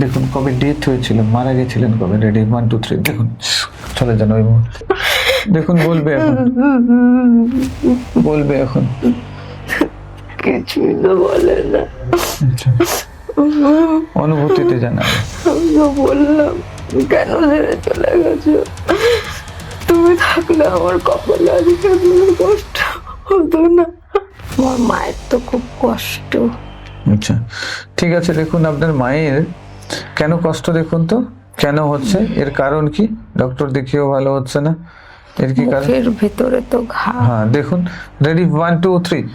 দেখুন কবে ডেথ হয়েছিল, মারা গেছিলেন কবে। রেডি 1 2 3 দেখুন, চলে যান ওই মুহূর্তে। দেখুন বলবে এখন, বলবে এখন। কিছুই তো বলে না। আচ্ছা, অনুভূতিতে জানাবে। আমি তো বললাম কেন ছেড়ে চলে গেছো, তুমি থাকলে আমার কপালে আজকে এতটা কষ্ট হতো না। আমার মায়ের তো খুব কষ্ট। আচ্ছা ঠিক আছে, দেখুন আপনার মায়ের কেন কষ্ট দেখুন তো, কেন হচ্ছে, এর কারণ কি? ডক্টর দেখিয়েও ভালো হচ্ছে না, এর কি কারণ? মুখের ভেতরে তো ঘা। হ্যাঁ দেখুন, রেডি 1 2 3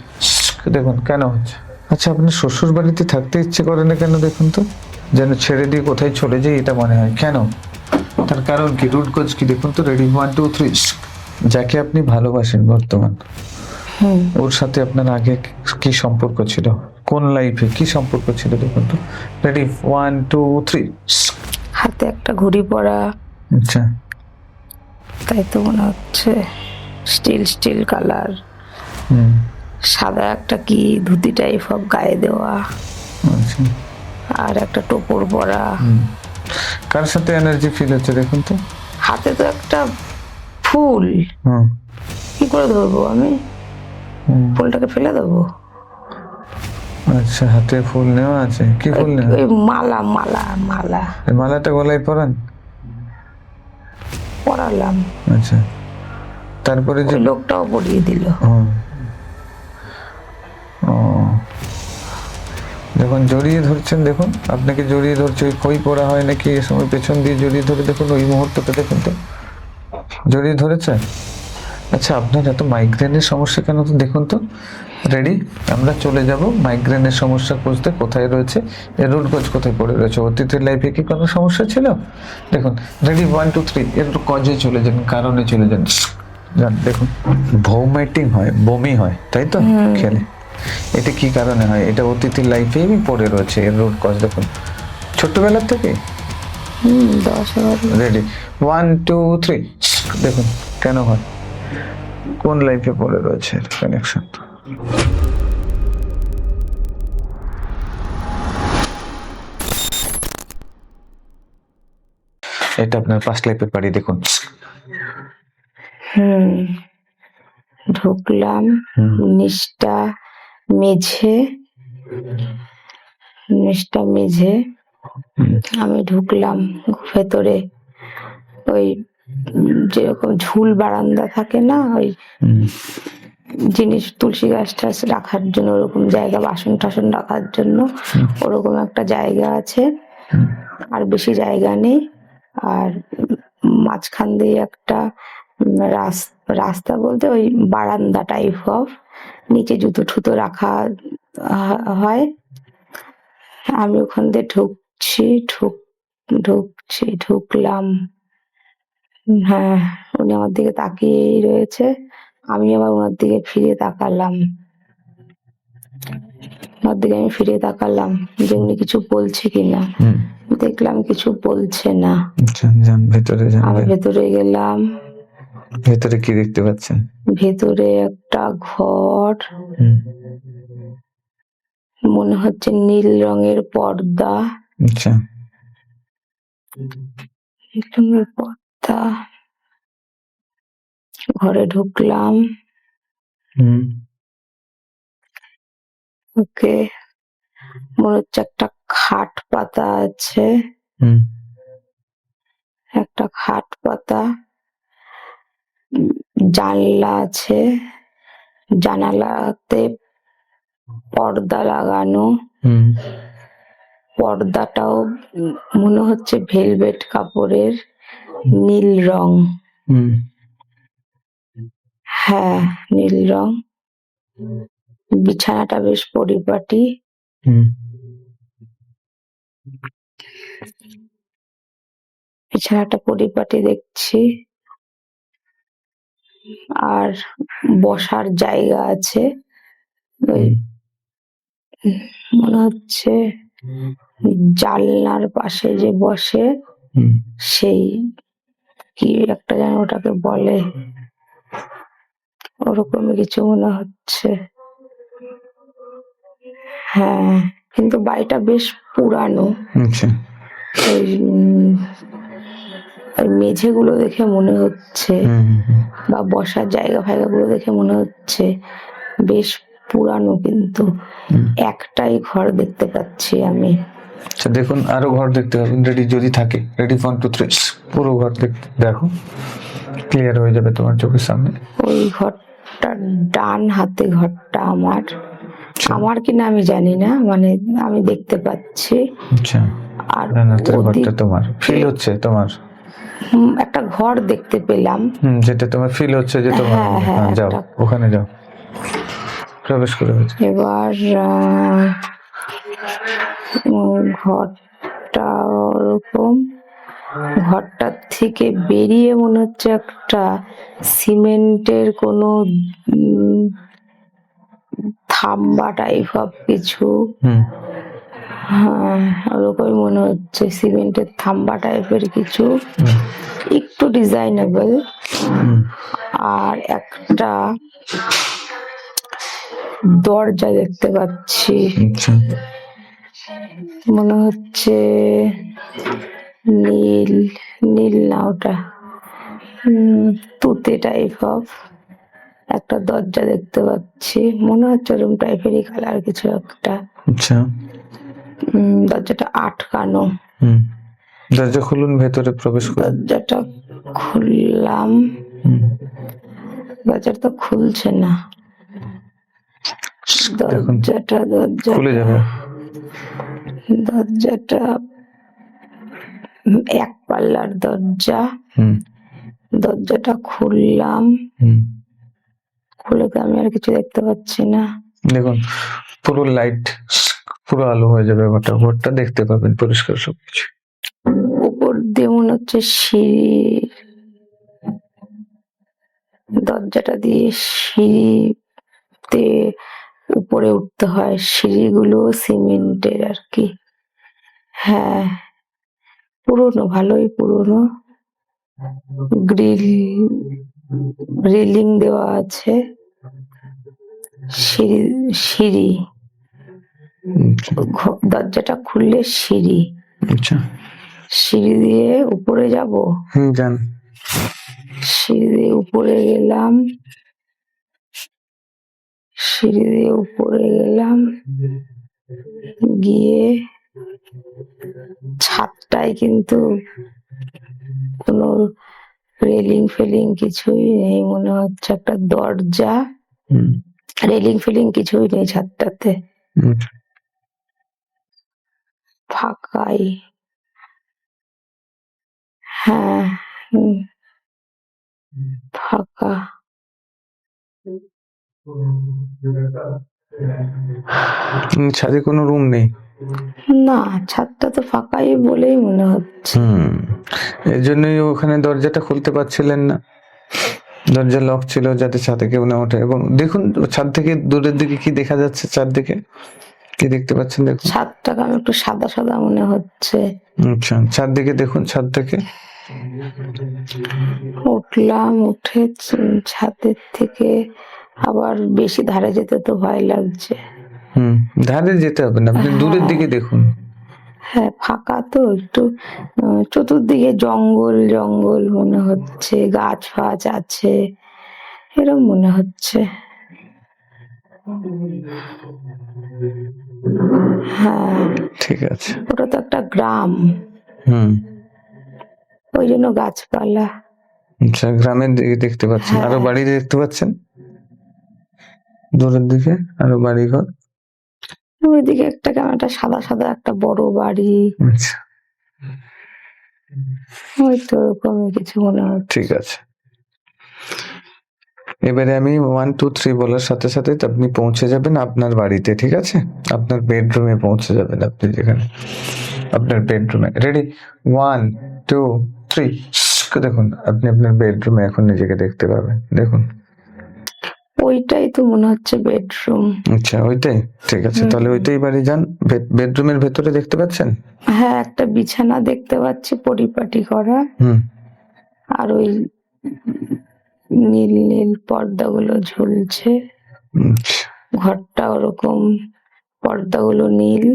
দেখুন কেন হচ্ছে। আচ্ছা, আপনার শ্বশুর বাড়িতে থাকতে ইচ্ছে করে না কেন দেখুন তো, যেন ছেড়ে দিয়ে কোথায় চলে যাই এটা মনে হয়, কেন? তার কারণ কি, রুট কজ কি দেখুন তো। রেডি 1 2 3 যাকে আপনি ভালোবাসেন বর্তমান, ওর সাথে আপনার আগে কি সম্পর্ক ছিল, কোন লাইফে কি সম্পর্ক ছিল দেখুন তো। রেডি 1 2 3 হাতে একটা ঘড়ি পরা, আচ্ছা তাই তো মনে হচ্ছে। স্টিল স্টিল কালার, হুম সাদা একটা কি ধুতি টাইপ অফ গায়ে দেওয়া, আচ্ছা। আর একটা টোপর পরা। কার সাথে এনার্জি ফিল হচ্ছে দেখুন তো। হাতে তো একটা ফুল, হুম কি করে ধরবো আমি? হুম। ফুলটাকে ফেলে দেবো? আচ্ছা, হাতে ফুল নেওয়া আছে, কি ফুল নেওয়া? ওই মালা মালা মালা এই মালাটা গলায় পরান। পরালাম, আচ্ছা, তারপরে যে ওই লোকটাও পরিয়ে দিল। হুম। ও, যখন জড়িয়ে ধরছেন দেখুন, আপনাকে জড়িয়ে ধরছে, ওই খই পড়া হয় নাকি এ সময় পেছন দিয়ে জড়িয়ে ধরে দেখুন, ওই মুহূর্তটা দেখুন তো, জড়িয়ে ধরেছে। আচ্ছা, আপনার এত মাইগ্রেনের সমস্যা কেন তো দেখুন তো। রেডি, আমরা চলে যাব মাইগ্রেনের সমস্যা খুঁজতে, কোথায় রয়েছে এর রুট কজ, কোথায় পড়ে রয়েছে। অতীতের লাইফে কি কোনো সমস্যা ছিল দেখুন। রেডি 1 2 3 এর কজে চলে যান, কারণে চলে যান। যান দেখুন, ভৌমেটিং হয়, বমি হয়, তাই তো খেলে। এটা কি কারণে হয়? এটা অতীতের লাইফেই পড়ে রয়েছে, এর রুট কজ দেখুন, ছোট্টবেলার থেকে। 10-11। রেডি 1 2 3 দেখুন কেন হয়, কোন লাইফে পড়ে রয়েছে কানেকশন। এটা আপনার পাস্ট লাইফের বাড়ি দেখুন। ঢুকলাম নিচটা মেঝে, নিচটা মেঝে। আমি ঢুকলাম ভেতরে, ওই যেরকম ঝুল বারান্দা থাকে না, ওই জিনিস তুলসী গাছ টাছ রাখার জন্য ওরকম জায়গা, বাসন টাসন রাখার জন্য ওরকম একটা জায়গা আছে, আর বেশি জায়গা নেই। আর মাঝখান দিয়ে একটা রাস্তা বলতে ওই বারান্দা টাইপ অফ, নিচে জুতো ঠুতো রাখা হয়। আমি ওখান দিয়ে ঢুকলাম। হ্যাঁ, উনি আমার দিকে তাকিয়েই রয়েছে, আমি আবার ওনার দিকে ফিরে তাকালাম। ওনার দিকে আমি ফিরে তাকালাম যে উনি কিছু বলছে কিনা। দেখলাম কিছু বলছে না। যান ভেতরে, যান। আমি ভেতরে গেলাম। ভেতরে কি দেখতে পাচ্ছেন? ভেতরে একটা ঘর, মনে হচ্ছে নীল রঙের পর্দা। আচ্ছা, নীল রঙের পর্দা। ঘরে ঢুকলাম। ওকে, মনে হচ্ছে একটা খাট পাতা আছে, একটা খাট পাতা। জানলা আছে, জানালাতে পর্দা লাগানো। পর্দাটাও মনে হচ্ছে ভেলভেট কাপড়ের, নীল রং। হ্যাঁ, নীল রং। বিছানাটা বেশ পরিপাটি। বিছানাটা পরিপাটি দেখছি। আর বসার জায়গা আছে, ওই মনে হচ্ছে জানলার পাশে যে বসে, সেই কি একটা যেন ওটাকে বলে, ওরকমই কিছু মনে হচ্ছে। হ্যাঁ, কিন্তু বাড়িটা বেশ পুরানো। আচ্ছা, ওই ওই মেঝেগুলো দেখে মনে হচ্ছে, বা বসার জায়গা ফায়গাগুলো দেখে মনে হচ্ছে বেশ পুরানো, কিন্তু একটাই ঘর দেখতে পাচ্ছি আমি। আচ্ছা দেখুন, আরো ঘর দেখতে পাবেন রেডি যদি থাকে। রেডি 1 2 3, পুরো ঘর দেখো, ক্লিয়ার হয়ে যাবে তোমার চোখের সামনে। ওই ঘরটা ডান হাতে ঘরটা আমার কিনা আমি জানি না, মানে আমি দেখতে পাচ্ছি। আচ্ছা, আর ডান হাতের ঘরটা ওদিকে তোমার ফিল হচ্ছে তোমার? একটা ঘর দেখতে পেলাম। যেটা তোমার ফিল হচ্ছে যে তোমার। হ্যাঁ, হ্যাঁ, হ্যাঁ, যাও ওখানে যাও, প্রবেশ করে হয়েছে। এবার ঘরটা ওরকম, ঘরটার থেকে বেরিয়ে মনে হচ্ছে একটা সিমেন্টের কোনো থাম্বা টাইপ অফ কিছু। হ্যাঁ, ওরকমই মনে হচ্ছে, সিমেন্টের থাম্বা টাইপের কিছু, একটু ডিজাইনেবল। আর একটা দরজা দেখতে পাচ্ছি, মনে হচ্ছে নীল নীল না, ওটা তুতে টাইপ অফ একটা দরজা দেখতে পাচ্ছি, মনে হচ্ছে রুম টাইপেরই কালার কিছু একটা। আচ্ছা, দরজাটা আটকানো। দরজা খুলুন, ভেতরে প্রবেশ করুন। দরজাটা খুললাম, দরজাটা তো খুলছে না। দরজাটা খুলে যাবে। দরজাটা এক পাল্লার দরজা। দরজাটা খুললাম, খুলে তো আমি আর কিছু দেখতে পাচ্ছি না। দেখুন পুরো লাইট, পুরো আলো হয়ে যাবে ঘরটা, ঘরটা দেখতে পাবেন পরিষ্কার সবকিছু। উপর দিয়ে মনে হচ্ছে সিঁড়ি, দরজাটা দিয়ে সিঁড়িতে উপরে উঠতে হয়, সিঁড়িগুলো সিমেন্টের আর কি। হ্যাঁ, পুরনো, ভালোই পুরনো। রেলিং দেওয়া আছে, সিঁড়ি, দরজাটা খুললে সিঁড়ি। আচ্ছা, সিঁড়ি দিয়ে উপরে যাব। যান। সিঁড়ি দিয়ে উপরে গেলাম, সিঁড়ি দিয়ে উপরে গেলাম, গিয়ে ছাদটায় কিন্তু কোনো রেলিং ফেলিং কিছুই নেই, মনে হচ্ছে একটা দরজা। রেলিং ফেলিং কিছুই নেই ছাদটাতে, ফাঁকাই। হ্যাঁ, ফাঁকা। ছাদে কোনো রুম নেই? না, ছাদটা তো ফাঁকাই বলেই মনে হচ্ছে। এই জন্যই ওখানে দরজাটা খুলতে পারছিলেন না, দরজা লক ছিল যাতে ছাদে কেউ না ওঠে। এবং দেখুন ছাদ থেকে দূরের দিকে কি দেখা যাচ্ছে, চারদিকে কি দেখতে পাচ্ছেন? দেখুন ছাদটাকে আমি একটু সাদা সাদা মনে হচ্ছে। আচ্ছা, চারদিকে দেখুন, ছাদ থেকে উঠলাম, উঠে ছাদের থেকে আবার বেশি ধারে যেতে তো ভয় লাগছে। ধারে যেতে হবে না, আপনি দূরের দিকে দেখুন। হ্যাঁ, ফাঁকা তো একটু, চতুর্দিকে জঙ্গল জঙ্গল মনে হচ্ছে, গাছ ফাছ আছে এরকম মনে হচ্ছে। হ্যাঁ, ঠিক আছে। ওটা তো একটা গ্রাম, ওই জন্য গাছপালা। আচ্ছা, গ্রামের দিকে দেখতে পাচ্ছেন, আরো বাড়ি দেখতে পাচ্ছেন দূরের দিকে, আরো বাড়ি ঘর। ওইদিকে একটা কেমন একটা সাদা সাদা একটা বড় বাড়ি। আচ্ছা, ওই তো ওরকম কিছু মনে হচ্ছে। ঠিক আছে, এবারে আমি 1 2 3 বলার সাথে সাথে আপনি পৌঁছে যাবেন আপনার বাড়িতে। ঠিক আছে, আপনার বেডরুমে পৌঁছে যাবেন, আপনি যেখানে আপনার বেডরুমে। রেডি 1 2 3। দেখুন আপনি আপনার বেডরুমে এখন নিজেকে দেখতে পাবেন, দেখুন। ওইটাই তো মনে হচ্ছে বেডরুম। আচ্ছা, ওইটাই, ঠিক আছে, তাহলে ওইটাই বাড়ি যান। বেডরুমের ভেতরে দেখতে পাচ্ছেন? হ্যাঁ, একটা বিছানা দেখতে পাচ্ছি পরিপাটি করা, আর ওই নীল নীল পর্দাগুলো ঝুলছে। ঘরটা ওরকম, পর্দাগুলো নীল,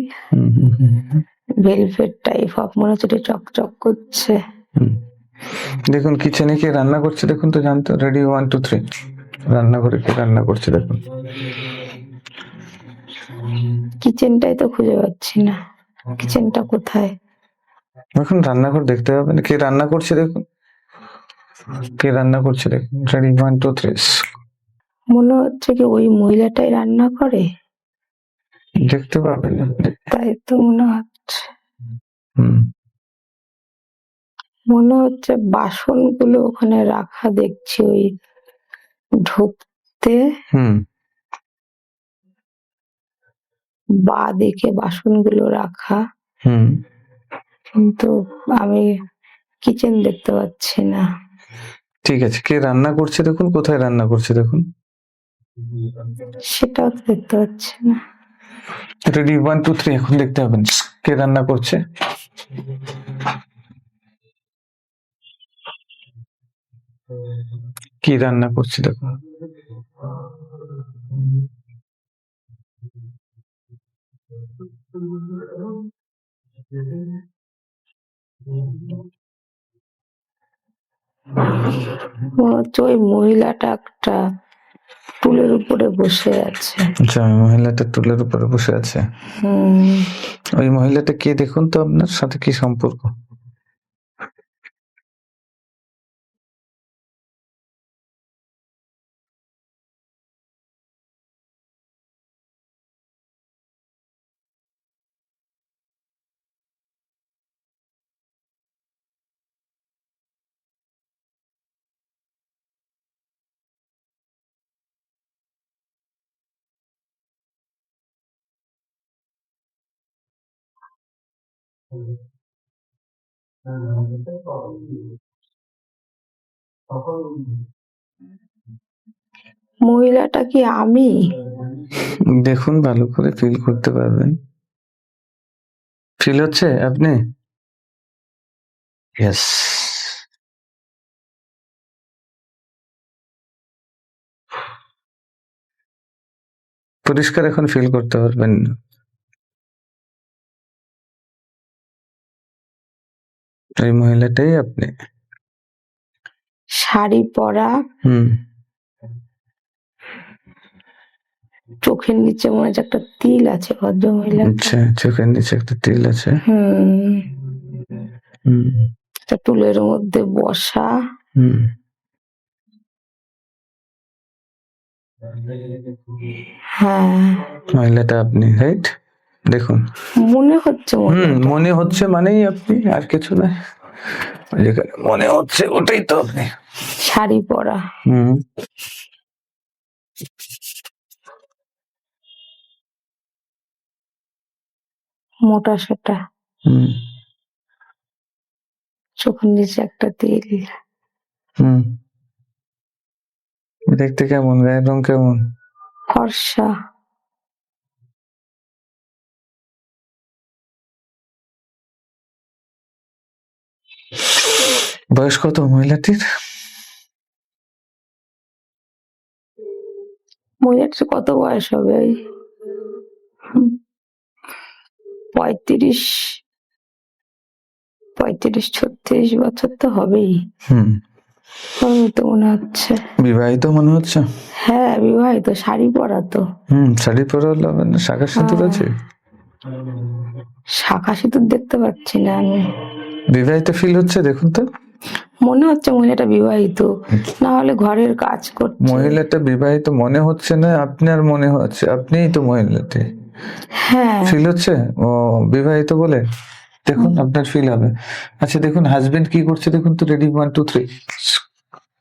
ভেলভেট টাইপ অফ, মনে হচ্ছে এটা চকচক করছে। দেখুন কিচেনে কে রান্না করছে দেখুন তো, জানতো। রেডি 1 2 3, রান্নাঘরে কে রান্না করছে দেখুন। কিচেনটাই তো খুঁজে পাচ্ছি না, কিচেনটা কোথায়? এখন রান্নাঘর দেখতে হবে না, কে রান্না করছে দেখুন, কে রান্না করছে দেখুন। রেডি 1 2 3, মনে হচ্ছে কি ওই মহিলাটাই রান্না করে, দেখতে পাবেন আপনি। তাই তো মনে হচ্ছে। হুম, মনে হচ্ছে বাসনগুলো ওখানে রাখা দেখছি, ওই ঢুকতে হুম, বা দিকে বাসনগুলো রাখা, হুম। কিন্তু আমি কিচেন দেখতে পাচ্ছি না। ঠিক আছে, কে রান্না করছে দেখুন, কোথায় রান্না করছে দেখুন। সেটাও তো দেখতে পাচ্ছি না। রেডি 1 2 3, এখন দেখতে হবে কে রান্না করছে। কি রান্না করছে দেখুন। মনে হচ্ছে ওই মহিলাটা একটা টুলের উপরে বসে আছে। আচ্ছা, ওই মহিলাটা টুলের উপরে বসে আছে। ওই মহিলাটা কে দেখুন তো, আপনার সাথে কি সম্পর্ক? মহিলাটা কি আমি? দেখুন, ভালো করে ফিল করতে পারবেন। ফিল হচ্ছে আপনি? ইয়েস। পরিষ্কার এখন ফিল করতে পারবেন। এই মহিলাটাই আপনি। শাড়ি পরা, হুম, চোখের নিচে মনে হচ্ছে একটা তিল আছে ভদ্র মহিলা। আচ্ছা, চোখের নিচে একটা তিল আছে। হুম, হুম, একটা টুলের মধ্যে বসা। হুম। হ্যাঁ, মহিলাটা আপনি, রাইট? দেখুন। মনে হচ্ছে মনে হচ্ছে মানেই আপনি, আর কিছু নয়। যেখানে মনে হচ্ছে ওটাই তো আপনি। শাড়ি পরা, হুম, মোটা সোটা, হুম, চোখের নিচে একটা তিল। হুম। দেখতে কেমন, গায়ের রং কেমন? ফর্সা, বয়স কত মহিলাটির? মহিলাটার কত বয়স হবে? ওই 35 36 বছর তো হবেই। হুম। হবে তো মনে হচ্ছে। বিবাহিত মনে হচ্ছে। হ্যাঁ, বিবাহিত, শাড়ি পরা তো। শাড়ি পরা হলে হবে না, শাঁখা সিঁদুর আছে। শাঁখা সিঁদুর দেখতে পাচ্ছি না আমি। বিবাহিত ফিল হচ্ছে দেখুন তো। মনে হচ্ছে মহিলাটা বিবাহিত, না হলে ঘরের কাজ করছে। মহিলাটা বিবাহিত মনে হচ্ছে না, আপনার মনে হচ্ছে, আপনিই তো মহিলাটি। হ্যাঁ, ফিল হচ্ছে ও বিবাহিত বলে। দেখুন, আপনার ফিল হবে। আচ্ছা দেখুন, হাজবেন্ড কি করছে দেখুন তো। রেডি 1 2 3,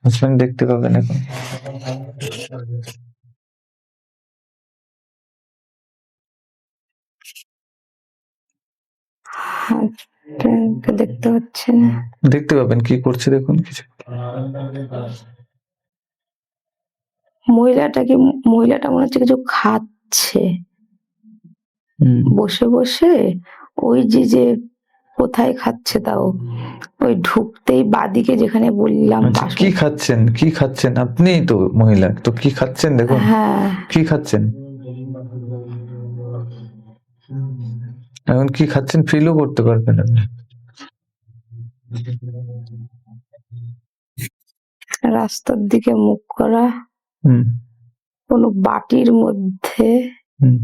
হাজবেন্ড দেখতে পাবেন এখন। হাজবেন্ডকে দেখতে পাচ্ছি না। দেখতে পাবেন কি করছে দেখুন কিছু। মহিলাটা মনে হচ্ছে কিছু খাচ্ছে বসে বসে। ওই যে কোথায় খাচ্ছে তাও, ওই ঢুকতেই বাদিকে যেখানে বললাম আচ্ছা, বাসন। কি খাচ্ছেন, কি খাচ্ছেন? আপনিই তো মহিলা, তো কি খাচ্ছেন দেখুন। হ্যাঁ, কি খাচ্ছেন? এখন কি খাচ্ছেন ফিলও করতে পারবেন আপনি। রাস্তার দিকে মুখ করা, হুম কোনো বাটির মধ্যে হুম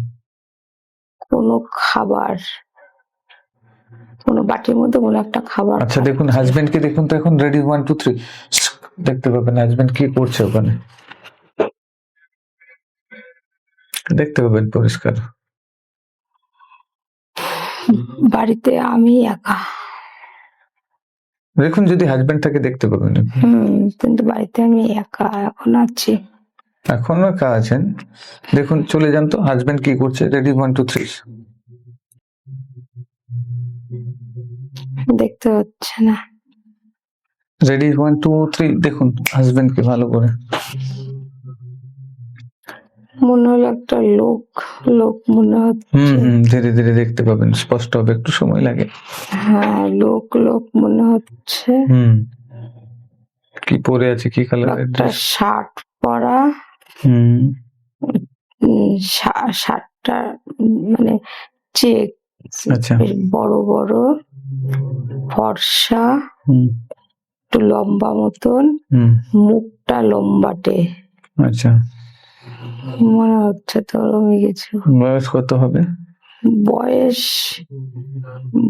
কোনো খাবার, কোনো বাটির মধ্যে কোনো একটা খাবার আচ্ছা দেখুন হাজবেন্ড কে দেখুন তো এখন, রেডি 1 2 3 দেখতে পাবেন হাজবেন্ড কি করছে ওখানে, দেখতে পাবেন পরিষ্কার। বাড়িতে আমি একা। দেখুন যদি হাজবেন্ড থাকে দেখতে পাবেন আপনি। কিন্তু বাড়িতে আমি একা এখন আছি। এখনো একা আছেন, দেখুন চলে যান তো, হাজবেন্ড কি করছে, রেডি 1 2 3 দেখতে হচ্ছে না। রেডি 1 2 3 দেখুন হাজবেন্ড কে ভালো করে। মনে হলো একটা লোক লোক মনে হচ্ছে। ধীরে ধীরে দেখতে পাবেন, স্পষ্ট হবে, একটু সময় লাগে। হ্যাঁ, লোক লোক মনে হচ্ছে। কি পরে আছে, কি কালারের একটা ড্রেস? শার্ট পরা। শার্টটা মানে চেক, আচ্ছা বেশ বড় বড়, ফর্সা, একটু লম্বা মতন, মুখটা লম্বাটে। আচ্ছা মনে হচ্ছে তো ওরকমই কিছু। বয়স কত হবে? বয়স,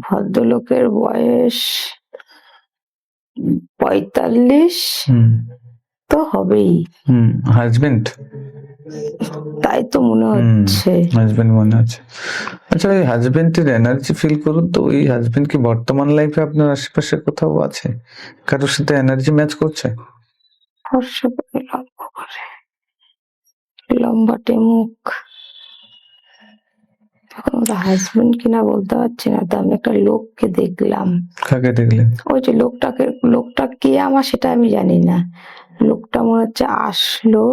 ভদ্রলোকের বয়স 45 তো হবেই। হাজবেন্ড? তাই তো মনে হচ্ছে। হাজবেন্ড মনে হচ্ছে। আচ্ছা ওই হাজবেন্ডের এনার্জি ফিল করুন তো, ওই হাজবেন্ড কি বর্তমান লাইফে আপনার আশেপাশে কোথাও আছে, কারোর সাথে এনার্জি ম্যাচ করছে? ফর্সা করে লম্বা করে, লম্বাটে মুখ। হাজবেন্ড কিনা বলতে পারছি না, তো আমি একটা লোককে দেখলাম। কাকে দেখলেন? ওই যে লোকটা কে আমার সেটা আমি জানি না। লোকটা মনে হচ্ছে আসলো,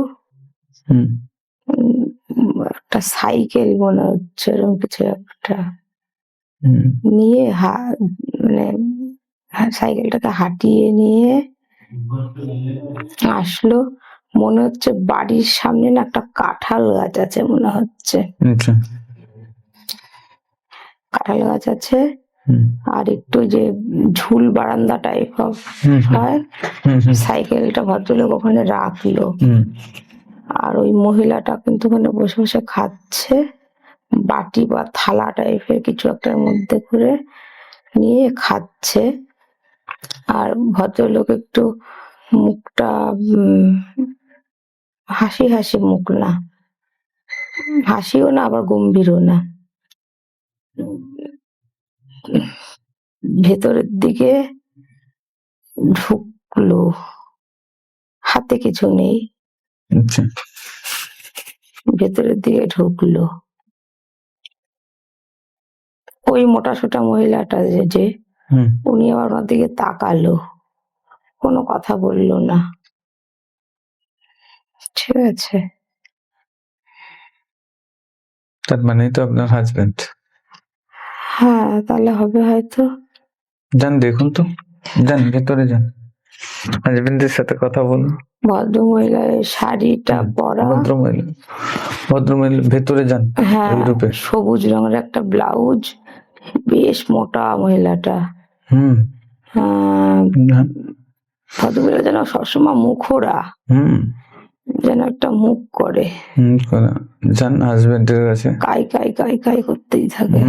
একটা সাইকেল মনে হচ্ছে এরকম কিছু একটা নিয়ে, মানে সাইকেলটাকে হাঁটিয়ে নিয়ে আসলো। মনে হচ্ছে বাড়ির সামনে না একটা কাঁঠাল গাছ আছে মনে হচ্ছে। কাঁঠাল গাছ আছে, আর একটু যে ঝুল বারান্দা টাইপ হয়, সাইকেলটা ভদ্রলোক ওখানে রাখলো। আর ওই মহিলাটা কিন্তু ওখানে বসে বসে খাচ্ছে, বাটি বা থালা টাইপের কিছু একটার মধ্যে করে নিয়ে খাচ্ছে। আর ভদ্রলোক একটু মুখটা হাসি হাসি মুখ না, হাসিও না আবার গম্ভীরও না, ভেতরের দিকে ঢুকলো, হাতে কিছু নেই, ভেতরের দিকে ঢুকলো। ওই মোটা সোটা মহিলাটা যে উনি আবার ওনার দিকে তাকালো, কোনো কথা বললো না। ঠিক আছে, তার মানেই তো আপনার হাজবেন্ড। হ্যাঁ তাহলে হবে হয়তো। যান দেখুন তো, যান ভেতরে যান, হাজবেন্ডের সাথে কথা বলুন। ভদ্রমহিলার শাড়িটা পরা, ভদ্রমহিলা ভেতরে যান। হ্যাঁ সবুজ রঙের একটা ব্লাউজ, বেশ মোটা মহিলাটা। ভদ্রমহিলা যেন সবসময় মুখোরা, যেন একটা মুখ করে, যান হাজবেন্ডের কাছে, কাই কাই কাই কাই করতেই থাকে।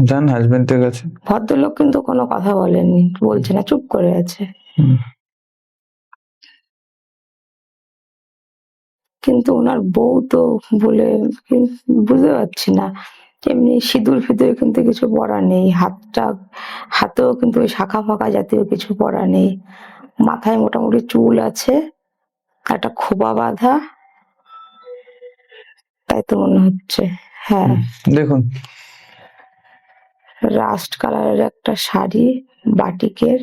যান হাজবেন্ডের কাছে। ভদ্রলোক কিন্তু কোনো কথা বলেনি, বলছে না, চুপ করে আছে। কিন্তু ওনার বউ তো বলে বুঝতে পারছি না, এমনি সিঁদুর ফিদুর কিন্তু কিছু পরা নেই, হাতেও কিন্তু ওই শাখা ফাঁকা জাতীয় কিছু পরা নেই। মাথায় মোটামুটি চুল আছে, একটা খোপা বাঁধা, তাই তো মনে হচ্ছে। হ্যাঁ দেখুন, রাস্ট কালারের একটা শাড়ি, বাটিকের,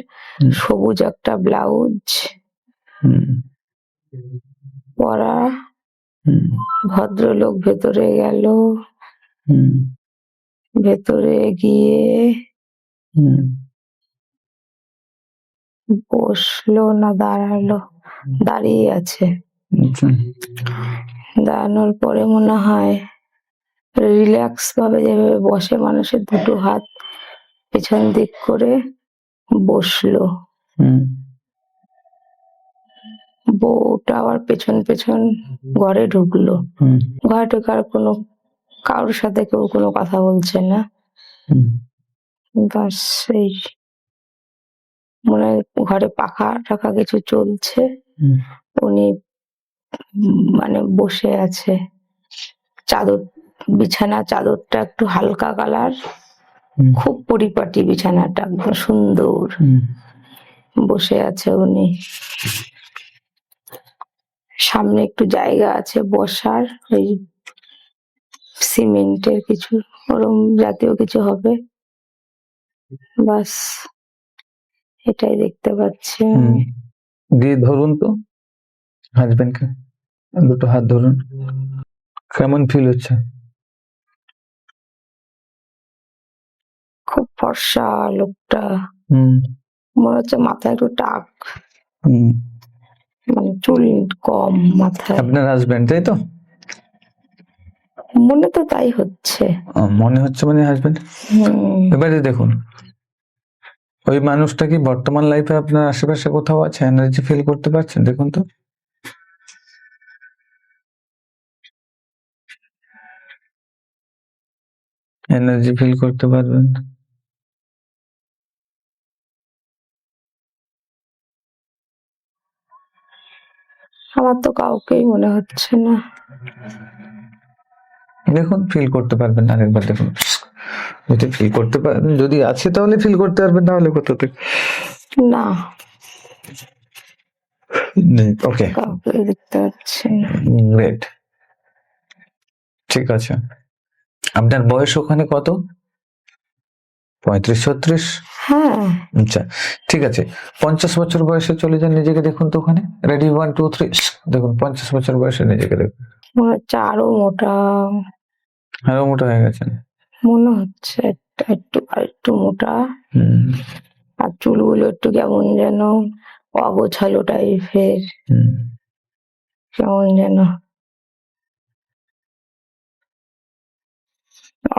সবুজ একটা ব্লাউজ পরা। ভদ্রলোক ভেতরে গেল, ভেতরে গিয়ে বসলো না দাঁড়ালো, দাঁড়িয়ে আছে। দাঁড়ানোর পরে মনে হয় রিল্যাক্স ভাবে যেভাবে বসে মানুষের, দুটো হাত পেছন দিক করে বসলো। হুম বউটা আবার পেছন পেছন ঘরে ঢুকলো। হুম ঘরে ঢোকার কোনো কারোর সাথে কেউ কোনো কথা বলছে না। হুম বাস সেই মনে হয় ঘরে পাখা টাখা কিছু চলছে। হুম উনি মানে বসে আছে। চাদর, বিছানা চাদরটা একটু হালকা কালার, হুম খুব পরিপাটি বিছানাটা, একদম সুন্দর। হুম বসে আছে উনি। সামনে একটু জায়গা আছে বসার, ওই সিমেন্টের কিছু ওরম জাতীয় কিছু হবে। বাস এটাই দেখতে পাচ্ছি হুম আমি। দিয়ে ধরুন তো হাজবেন্ডকে, দুটো হাত ধরুন। কেমন ফিল হচ্ছে? খুব ফর্সা লোকটা, হুম মনে হচ্ছে মাথায় একটু টাক, হুম মানে চুল কম মাথায়। আপনার হাজবেন্ড তাই তো? মনে তো তাই হচ্ছে। মনে হচ্ছে মানে হাজবেন্ড। এবারে দেখুন, ওই মানুষটা কি বর্তমান লাইফে আপনার আশেপাশে কোথাও আছে? এনার্জি ফিল করতে পারছেন? দেখুন তো। এনার্জি ফিল করতে পারবেন? আমার তো কাউকেই মনে হচ্ছে না। দেখুন, ফিল করতে পারবেন না? আরেকবার দেখুন। যদি ফিল করতে পারবেন, যদি আছে তাহলে ফিল করতে পারবেন, তাহলে কোথা থেকে? না, ওকে, কাউকে দেখতে পাচ্ছি না। গ্রেট, ঠিক আছে। আপনার বয়স ওখানে কত? 35-36? হ্যাঁ, আচ্ছা, ঠিক আছে। 50 বছর বয়সে চলে যান, নিজেকে দেখুন তো ওখানে। রেডি, 1 2 3, দেখুন 50 বছর বয়সে নিজেকে দেখুন। মনে হচ্ছে আরো মোটা, আরো মোটা হয়ে গেছেন। মনে হচ্ছে একটু আরেকটু মোটা। হুম আর চুলগুলো একটু কেমন যেন অগোছালো টাইপের, হুম কেমন যেন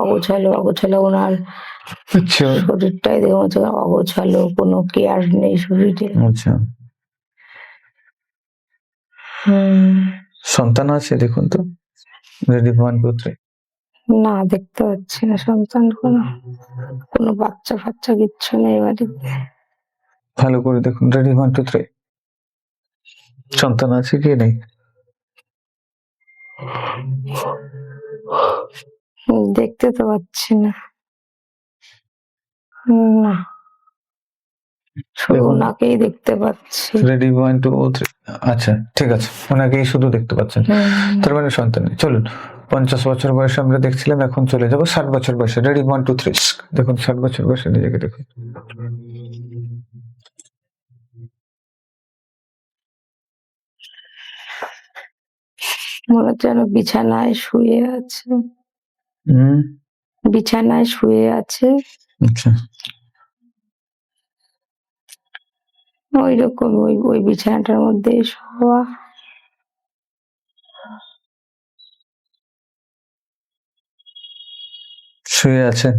অগোছালো অগোছালো। ওনার আচ্ছা শরীরটাই দেখে মনে হচ্ছে অগোছালো, কোনো কেয়ার নেই শরীরে। আচ্ছা, সন্তান আছে দেখুন তো। রেডি, 1 2 3। না, দেখতে পাচ্ছি না সন্তান, কোনো কোনো বাচ্চা ফাচ্চা কিচ্ছু নেই বাড়িতে। ভালো করে দেখুন। রেডি, 1 2 3। সন্তান আছে কি নেই? দেখতে তো পাচ্ছি না। না, শুধু দেখুন। ওনাকেই দেখতে পাচ্ছি। রেডি, 1 2 3। আচ্ছা, ঠিক আছে, ওনাকেই শুধু দেখতে পাচ্ছেন। তার মানে সন্তান নেই। চলুন, 50 বছর বয়সে আমরা দেখছিলাম, এখন চলে যাবো 60 বছর বয়সে। রেডি, 1 2 3। দেখুন 60 বছর বয়সে নিজেকে দেখুন। মনে হচ্ছে যেন বিছানায় শুয়ে আছে, হুম বিছানায় শুয়ে আছে। আচ্ছা, ওই রকম, ওই ওই বিছানাটার মধ্যেই শোয়া। শুয়ে আছে।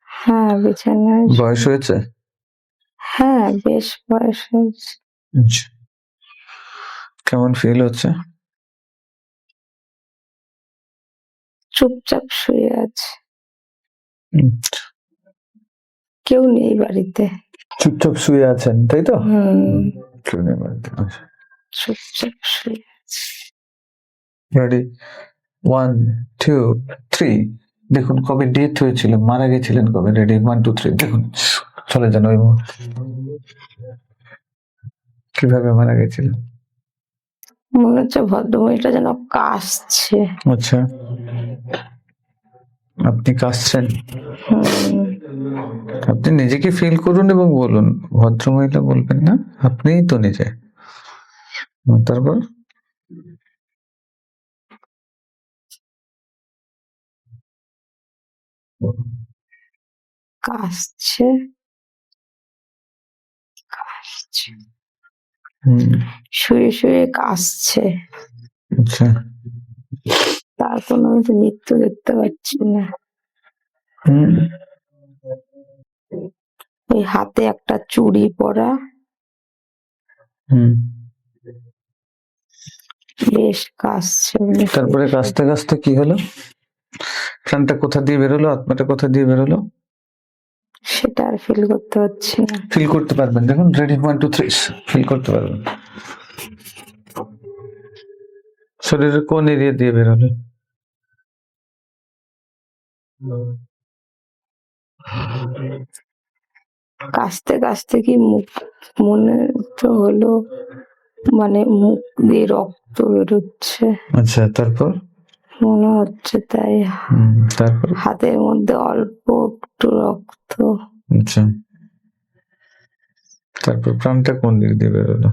হ্যাঁ, বিছানায় বয়স হয়েছে? হ্যাঁ, বেশ বয়স হয়েছে। আচ্ছা, কেমন ফিল হচ্ছে? চুপচাপ শুয়ে আছে, হুম, কেউ নেই বাড়িতে। চুপচাপ শুয়ে আছেন তাই তো? কেউ নেই বাড়িতে। আচ্ছা, চুপচাপ শুয়ে আছে। রেডি, 1 2 3। দেখুন কবে ডেথ হয়েছিল, মারা গেছিলেন কবে? রেডি, 1 2 3। দেখুন, চলে যান ওই মুহূর্তে। কিভাবে মারা গেছিলেন? মনে হচ্ছে ভদ্রমহিলাটা যেন কাশছে। আচ্ছা, আপনি কাশছেন? আপনি নিজেকে ফিল করুন এবং বলুন। ভদ্রমহিলা বলবেন না, আপনিই তো নিজে। তারপর কাশছে, কাশছে, হুম শুয়ে শুয়ে কাশছে। আচ্ছা, তার কোনো আমি তো মৃত্যু দেখতে পাচ্ছি না। হুম, ওই হাতে একটা চুড়ি পরা, হুম। বেশ কাশছে। তারপরে কাশতে কাশতে কি হলো? প্রাণটা কোথা দিয়ে বেরোলো, আত্মাটা কোথা দিয়ে বেরোলো? সেটা আর ফিল করতে পারছি না। ফিল করতে পারবেন, দেখুন রেডি 1 2 3 ফিল করতে পারবেন। শরীরের কোন এরিয়া দিয়ে বেরোলো? কাশতে কাশতে কি মুখ, মনে তো হলো মানে মুখ দিয়ে রক্ত বেরোচ্ছে, আচ্ছা, তারপর? মনে হচ্ছে তাই। তারপর? হাতের মধ্যে অল্প একটু রক্ত। আচ্ছা, তারপর প্রাণটা কোন দিক দিয়ে বেরোলো?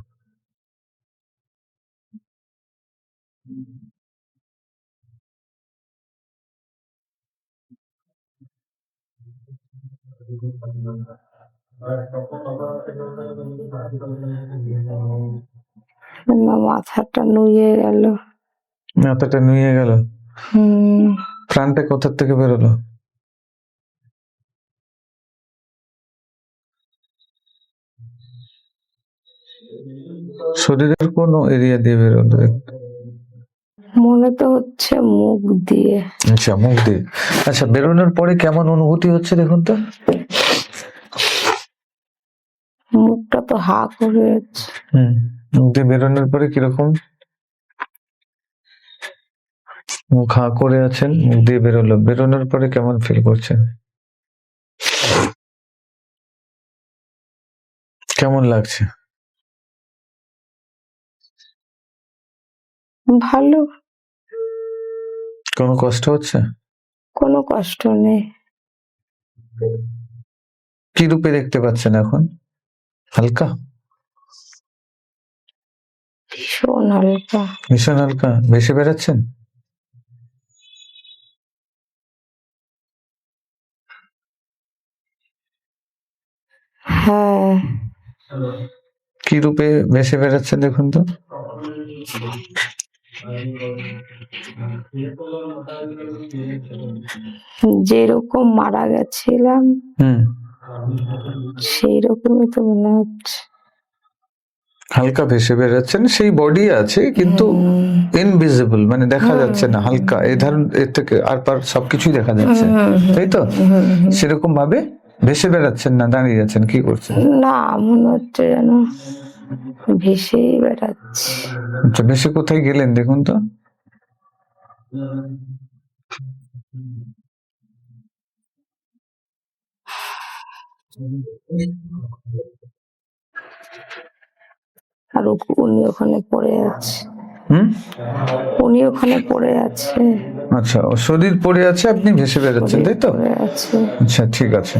না, মাথাটা নুয়ে গেল। মাথাটা নুয়ে গেল। প্রাণটা কোথা থেকে বেরোলো? শরীরের কোন এরিয়া দিয়ে বেরোলো? মনে তো হচ্ছে মুখ দিয়ে। আচ্ছা, মুখ দিয়ে। আচ্ছা, বেরোনোর পরে কেমন অনুভূতি হচ্ছে দেখুন তো? মুখটা তো হা করে আছে। মুখ দিয়ে বেরোনোর পরে কিরকম? মুখ হা করে আছেন, মুখ দিয়ে বেরোলো, বেরোনোর পরে কেমন ফিল করছেন? কেমন লাগছে? ভালো। কোনো কষ্ট হচ্ছে? কোনো কষ্ট নেই। কি রূপে দেখতে পাচ্ছেন এখন? হালকা? ভীষণ হালকা। ভীষণ হালকা। ভেসে বেড়াচ্ছেন? হ্যাঁ। কি রূপে ভেসে বেড়াচ্ছেন দেখুন তো? যেরকম মারা গেছিলাম সেই রকমই তো মনে হচ্ছে। হালকা ভেসে বেড়াচ্ছেন, সেই বডি আছে কিন্তু ইনভিজিবল, মানে দেখা যাচ্ছে না, হালকা। এই ধরুন, এর থেকে আর পার সবকিছুই দেখা যাচ্ছে, তাই তো? সেরকম ভাবে ভেসে বেড়াচ্ছেন না, দাঁড়িয়ে আছেন, কি করছেন? না, মনে হচ্ছে যেন ভেসেই বেড়াচ্ছি। আচ্ছা, ভেসে কোথায় গেলেন দেখুন তো? আর উনি ওখানে পড়ে আছে। উনি ওখানে পড়ে আছে। আচ্ছা, ও শরীর পড়ে আছে, আপনি ভেসে বেড়াচ্ছেন, তাই তো? পড়ে আছে। আচ্ছা, ঠিক আছে।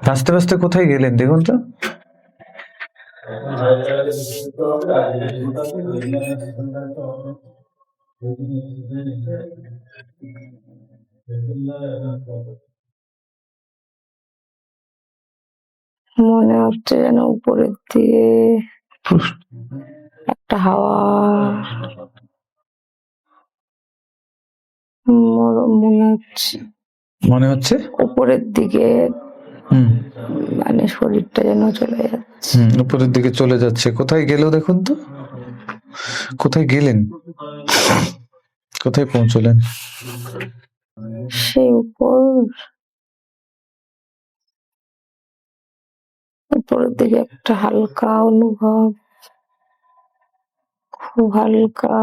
ভাসতে ভাসতে কোথায় গেলেন দেখুন তো? মনে হচ্ছে যেন উপরের দিকে একটা হাওয়া, মনে হচ্ছে উপরের দিকে, মানে শরীরটা যেন চলে যাচ্ছে। উপরের দিকে চলে যাচ্ছে। কোথায় গেল দেখুন তো? কোথায় গেলেন? কোথায় পৌঁছলেন? সেই উপরের দিকে একটা হালকা অনুভব, খুব হালকা।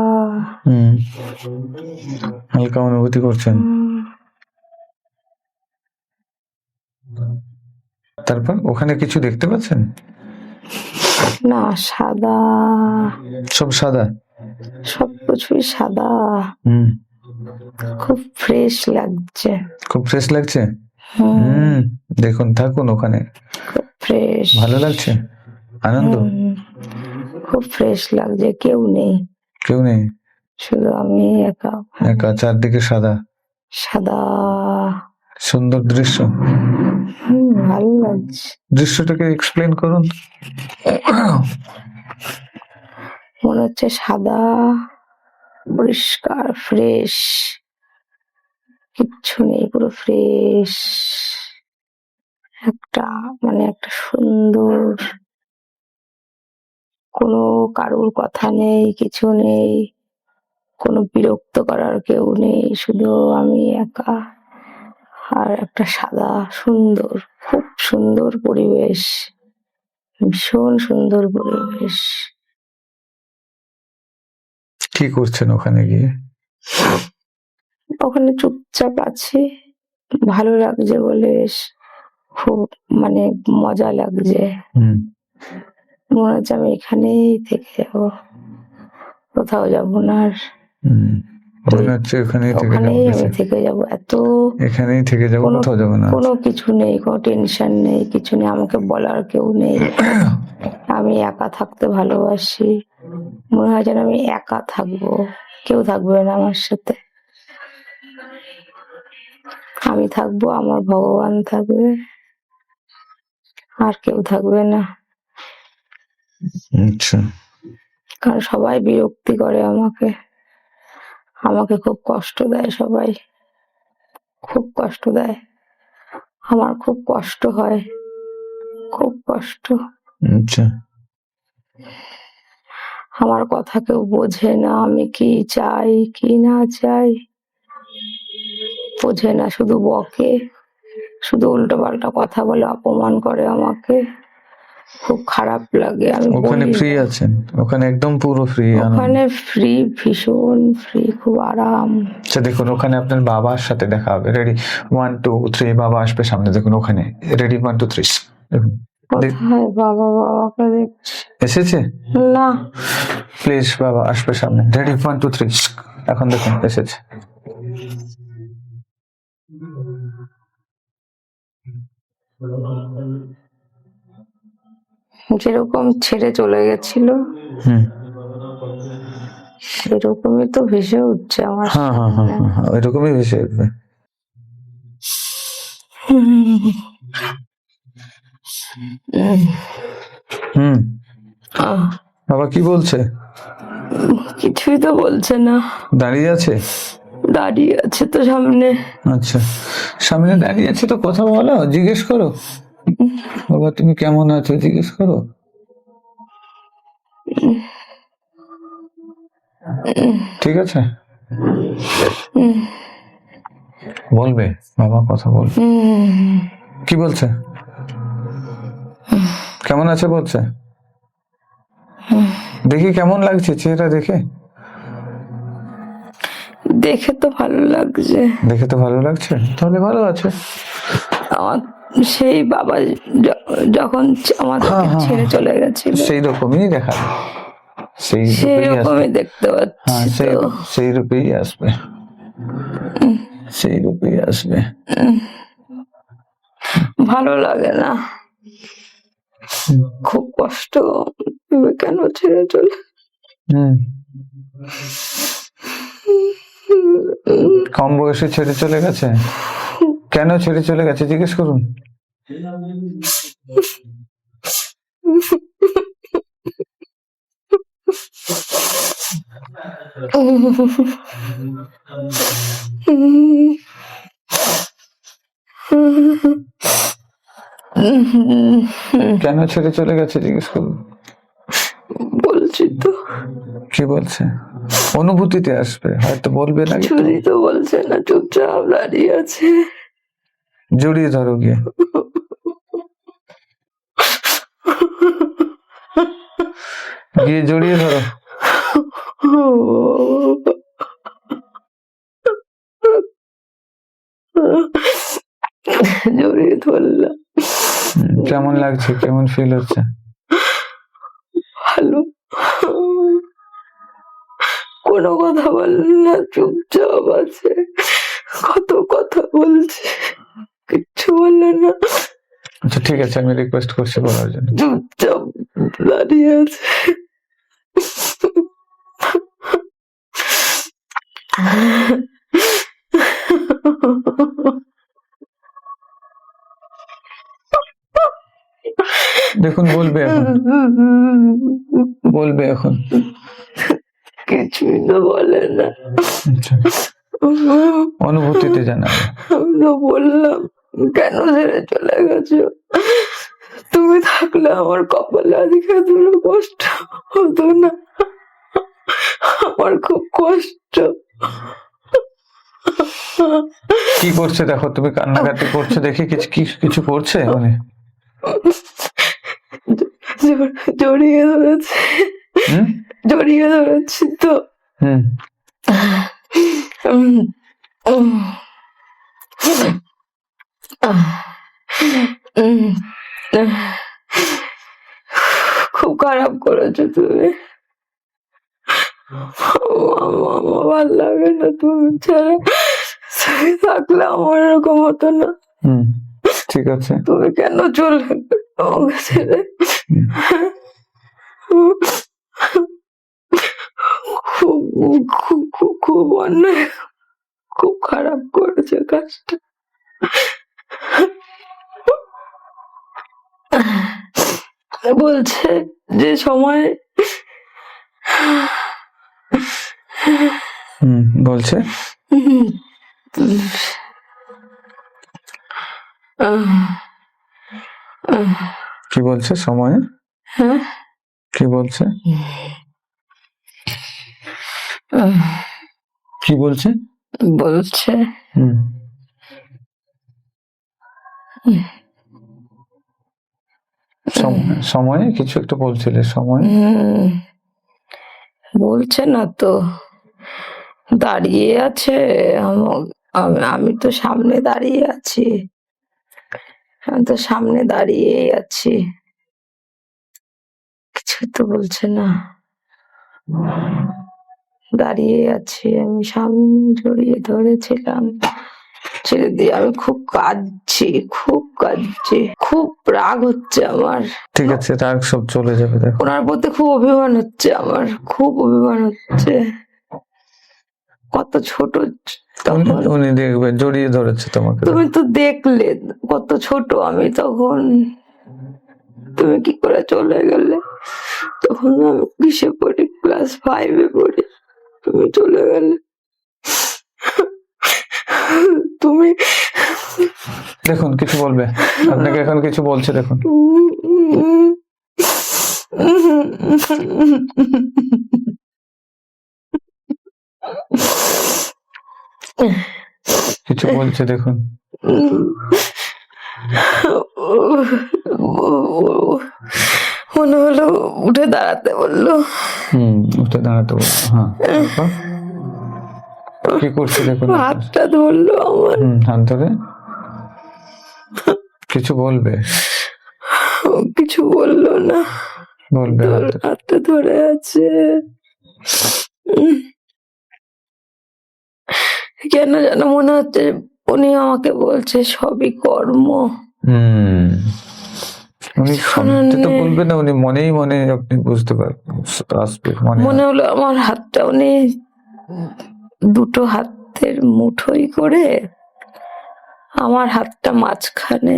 হালকা অনুভূতি করছেন। তারপর ওখানে কিছু দেখতে পাচ্ছেন? না, সাদা। সব সাদা? সবকিছুই সাদা। খুব ফ্রেশ লাগছে। খুব ফ্রেশ লাগছে? দেখুন, থাকুন ওখানে। খুব ফ্রেশ। ভালো লাগছে? আনন্দ? খুব ফ্রেশ লাগছে। কেউ নেই। কেউ নেই? শুধু আমি একা। একা, চারদিকে সাদা। সাদা। সুন্দর দৃশ্য। ভালো লাগছে। দৃশ্যটাকে এক্সপ্লেন করুন। মনে হচ্ছে সাদা, পরিষ্কার ফ্রেশ, কিচ্ছু নেই, পুরো ফ্রেশ একটা, মানে একটা সুন্দর, কোনো কারোর কথা নেই, কিছু নেই, কোনো বিরক্ত করার কেউ নেই, শুধু আমি একা আর একটা সাদা সুন্দর, খুব সুন্দর পরিবেশ, ভীষণ সুন্দর পরিবেশ। কি করছেন ওখানে গিয়ে? ওখানে চুপচাপ আছি, ভালো লাগছে বলে বেশ, খুব মানে মজা লাগছে, হুম মনে হচ্ছে আমি এখানেই থেকে যাবো, কোথাও যাবো না আর, হুম মনে হচ্ছে ওখানেই থেকে যাবো, ওখানেই আমি বেশি থেকে যাবো, এত এখানেই থেকে যাবো, কোনো কোথাও যাবো না। কোনো কিছু নেই, কোনো টেনশন নেই, কিছু নেই, আমাকে বলার কেউ নেই, আমি একা থাকতে ভালোবাসি, মনে হয় যেন আমি একা থাকবো, কেউ থাকবে না আমার সাথে, আমি থাকবো, আমার ভগবান থাকবে, আর কেউ থাকবে না, আচ্ছা কারণ সবাই বিরক্তি করে আমাকে, আমাকে খুব কষ্ট দেয় সবাই, খুব কষ্ট দেয়, আমার খুব কষ্ট হয়, খুব কষ্ট, আচ্ছা আমার কথা কেউ বোঝে না, আমি কি চাই কি না চাই বোঝে না, শুধু বকে, শুধু উল্টো পাল্টা কথা বলে, অপমান করে আমাকে, খুব খারাপ লাগে, আমি ওখানে বলি ফ্রি না। আছেন? ওখানে একদম পুরো ফ্রি আনন্দ? ওখানে ফ্রি, ভীষণ ফ্রি, খুব আরাম। আচ্ছা দেখুন, ওখানে আপনার বাবার সাথে দেখা হবে। রেডি, 1 2 3, বাবা আসবে সামনে, দেখুন ওখানে। রেডি, 1 2 3, দেখুন। কোথায় বাবা? বাবাকে দেখছি এসেছে? না। প্লিজ, বাবা আসবে সামনে। রেডি, 1 2 3, এখন দেখুন এসেছে। যেরকম ছেড়ে চলে গেছিল হুম সেরকমই তো ভেসে উঠছে আমার হ্যাঁ হ্যাঁ হ্যাঁ সামনে। হ্যাঁ, ওইরকমই ভেসে উঠবে। হুম আহ, বাবা কি বলছে? কিছুই তো বলছে না, দাঁড়িয়ে আছে? দাঁড়িয়ে আছে তো সামনে। আচ্ছা, সামনে দাঁড়িয়ে আছে তো কথা বলো, জিজ্ঞেস করো, বাবা তুমি কেমন আছো জিজ্ঞেস করো। ঠিক আছে, বলবে, বাবা কথা বলবে। কি বলছে? কেমন আছে বলছে? দেখি কেমন লাগছে চেহারা দেখে? দেখে তো ভালো লাগছে, দেখে তো ভালো লাগছে, তাহলে ভালো আছে। আমার সেই বাবা যখন আমাদেরকে হ্যাঁ, হ্যাঁ, ছেড়ে চলে গেছিল সেই রকমই দেখা, সেই সেই রূপেই আসবে। রকমই দেখতে হ্যাঁ, পাচ্ছি তো। সেই রূপেই আসবে, সেই রূপেই আসবে। ভালো লাগে না, খুব কষ্ট, তুমি কেন ছেড়ে চলে, হুম কম বয়সে ছেড়ে চলে গেছে, কেন ছেড়ে চলে গেছে জিজ্ঞেস করুন। কেন ছেড়ে চলে গেছে জিজ্ঞেস করুন। বলছি তো, কি বলছে? অনুভূতিতে আসবে, হয়তো বলবে না, কিন্তু কিছুই তো বলছে না, চুপচাপ দাঁড়িয়ে আছে। জড়িয়ে ধরো গিয়ে, গিয়ে জড়িয়ে ধরো। জড়িয়ে ধরলাম, কেমন লাগছে, কেমন ফিল হচ্ছে? ভালো, কোনো কথা বলে না, চুপচাপ আছে, কত কথা বলছে, কিচ্ছু বলে না, আচ্ছা ঠিক আছে, আমি রিকোয়েস্ট করছি বলার জন্য। চুপচাপ দাঁড়িয়ে আছে। দেখুন বলবে এখন, বলবে এখন। কিছুই তো বলে না। আচ্ছা, অনুভূতিতে জানাবে। আমি তো বললাম, কেন ছেড়ে চলে গেছো? তুমি থাকলে আমার কপালে আজকে এতগুলো কষ্ট হতো না। আমার খুব কষ্ট। কি করছে দেখো, তুমি কান্নাকাটি করছো দেখে কিছু করছে মানে? জড়িয়ে ধরেছে, হুম জড়িয়ে ধরেছি তো। হুম উম, উম, উম, খুব খারাপ করেছো তুমি। আমার ভাল লাগে না তুমি ছাড়া। তুমি থাকলে আমার এরকম হতো না। হুম ঠিক আছে। তুমি কেন চলে গেলে আমাকে ছেড়ে? খুব খুব খুব খুব অন্যায়, খুব খারাপ করেছে কাজটা। বলছে যে সময় বলছে কি বলছে সময়ে? হ্যাঁ, কি বলছে? কি বলছে? বলছে হুম সময়ে কিছু একটা বলছিলে, সময় বলছে না তো, দাঁড়িয়ে আছে। আমি তো সামনে দাঁড়িয়ে আছি, আমি তো সামনে দাঁড়িয়েই আছি, কিছু তো বলছে না। দাঁড়িয়ে আছি আমি, সামনে জড়িয়ে ধরেছিলাম, ছেড়ে দিয়ে আমি খুব কাঁদছি, খুব কাঁদছি, খুব রাগ হচ্ছে আমার। ঠিক আছে, রাগ সব চলে যাবে দেখো। ওনার প্রতি খুব অভিমান হচ্ছে আমার, খুব অভিমান হচ্ছে। কত ছোট তখন, উনি দেখবে জড়িয়ে ধরেছে তোমাকে। তুমি তো দেখলে কত ছোট আমি তখন। তুমি কি করে চলে গেলে? তখন আমি কিসে পড়ি? ক্লাস 5-এ পড়ি, তুমি চলে গেলে। তুমি দেখুন কিছু বলবে, আপনাকে এখন কিছু বলছে দেখুন। কিছু বলছে দেখুন। মনে হলো উঠে দাঁড়াতে বললো। উঠে দাঁড়াতে বললো, হ্যাঁ। কি করছে দেখুন, হাতটা ধরলো আমার। হাত ধরে কিছু বলবে? কিছু বললো না, বলবে? হাতটা ধরে আছে। কেন যেন মনে হচ্ছে উনি আমাকে বলছে সবই কর্ম। উনি শব্দে তো বলবে না, উনি মনেই মনে আপনি বুঝতে পারবেন, আসবে মনে হলো আমার হাতটা উনি দুটো হাতের মুঠোই করে আমার হাতটা মাঝখানে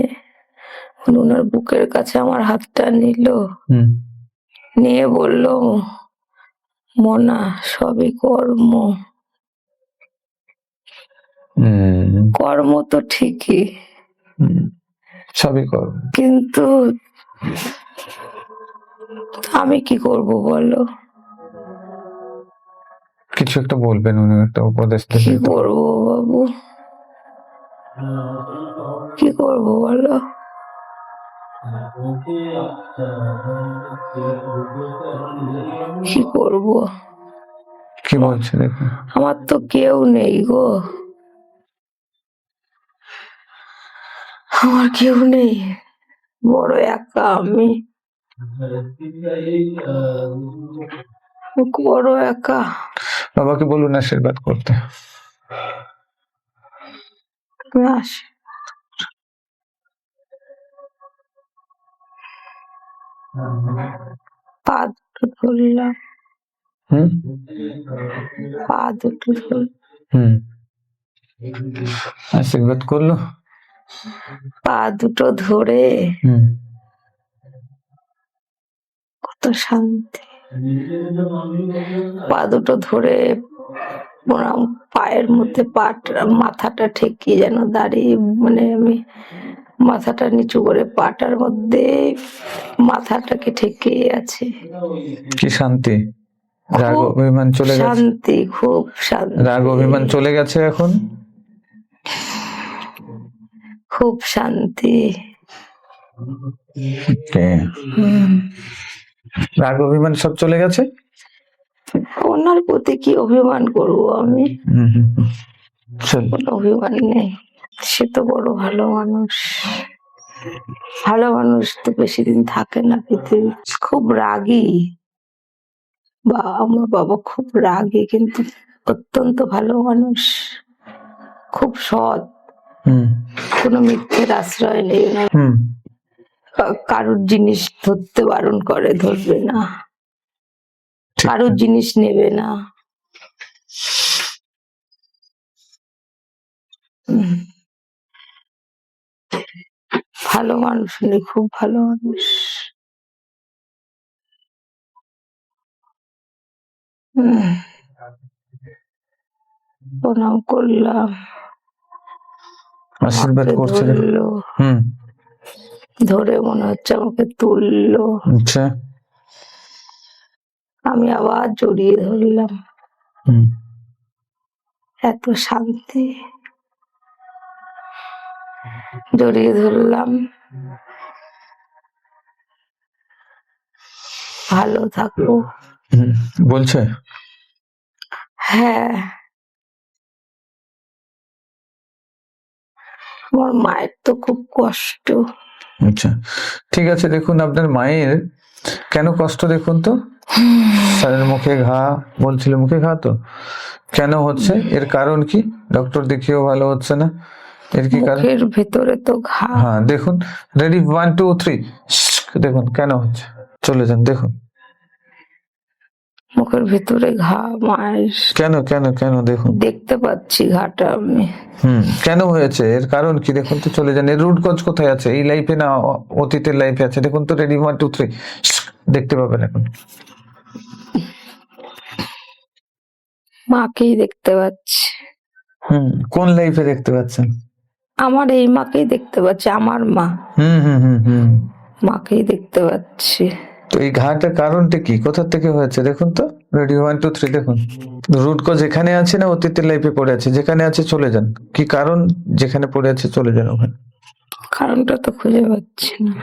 ওনার বুকের কাছে আমার হাতটা নিল, নিয়ে বলল, মনা সবই কর্ম। কর্ম তো ঠিকই, সবই কর্ম, কিন্তু আমি কি করব বলো? কিছু একটা বলবেন উনি, একটা উপদেশ কি দেবেন। করবো বাবু, কি করবো বলো? কি করবো? কি বলছে দেখুন। আমার তো কেউ নেই গো, আমার কেউ নেই, বড় একা আমি, বড় একা। বাবাকে বলুন আশীর্বাদ করতে। পা দুটো ধরলাম, পা দুটো আশীর্বাদ করলো, পা দুটো ধরে কত শান্তি, পা দুটো ধরে ওরম পায়ের মধ্যে মাথাটা ঠেকিয়ে যেন দাঁড়িয়ে, মানে আমি মাথাটা নিচু করে পাটার মধ্যে মাথাটাকে ঠেকিয়ে আছে। কি শান্তি, রাগ খুব অভিমান চলে গেছে, শান্তি, খুব শান্তি, রাগ অভিমান চলে গেছে এখন। খুব শান্তি। Okay. রাগ অভিমান সব চলে গেছে। ওনার প্রতি কি অভিমান করবো আমি? চল। কোনো অভিমান নেই, সে তো বড় ভালো মানুষ। ভালো মানুষ তো বেশি দিন থাকে না পৃথিবী। খুব রাগী, আমার বাবা খুব রাগী, কিন্তু অত্যন্ত ভালো মানুষ, খুব সৎ, কোনো মিথ্যের আশ্রয় নেই না। কারুর জিনিস ধরতে বারণ করে, ধরবে না, কারুর জিনিস নেবে না। ভালো মানুষ, উনি খুব ভালো মানুষ। প্রণাম করলাম, আশীর্বাদ আমাকে করছে। ধরলো, ধরে মনে হচ্ছে আমাকে তুললো। আচ্ছা, আমি আবার জড়িয়ে ধরলাম। এত শান্তি, জড়িয়ে ধরলাম। ভালো থাকো বলছে। হ্যাঁ, আমার মায়ের তো খুব কষ্ট। আচ্ছা, ঠিক আছে। দেখুন আপনার মায়ের কেন কষ্ট দেখুন তো। স্যারের মুখে ঘা বলছিল, মুখে ঘা তো কেন হচ্ছে, এর কারণ কি? ডক্টর দেখিয়েও ভালো হচ্ছে না, এর কি কারণ? মুখের ভেতরে তো ঘা। হ্যাঁ দেখুন, রেডি, 1 2 3, দেখুন কেন হচ্ছে, চলে যান দেখুন। মুখের ভেতরে ঘা মায়ের। কেন কেন কেন দেখুন, দেখতে পাচ্ছি ঘাটা আমি। কেন হয়েছে, এর কারণ কি দেখুন তো, চলে যান। এর রুট কজ কোথায় আছে, এই লাইফে না অতীতের লাইফে আছে? দেখুন তো, রেডি 1 2 3, দেখতে পাবেন এখন। মাকেই দেখতে পাচ্ছি। কোন লাইফে দেখতে পাচ্ছেন? আমার এই মাকেই দেখতে পাচ্ছি, আমার মা। মাকেই দেখতে পাচ্ছি। তো এই ঘাটার কারণটা কি, কোথা থেকে হয়েছে দেখুন তো, রেডি 1 2 3, দেখুন। রুট কজ এখানে আছে না অতীতের লাইফে পড়ে আছে? যেখানে আছে চলে যান। কি কারণ, যেখানে পড়ে আছে চলে যান ওখানে। কারণটা তো খুঁজে পাচ্ছি না,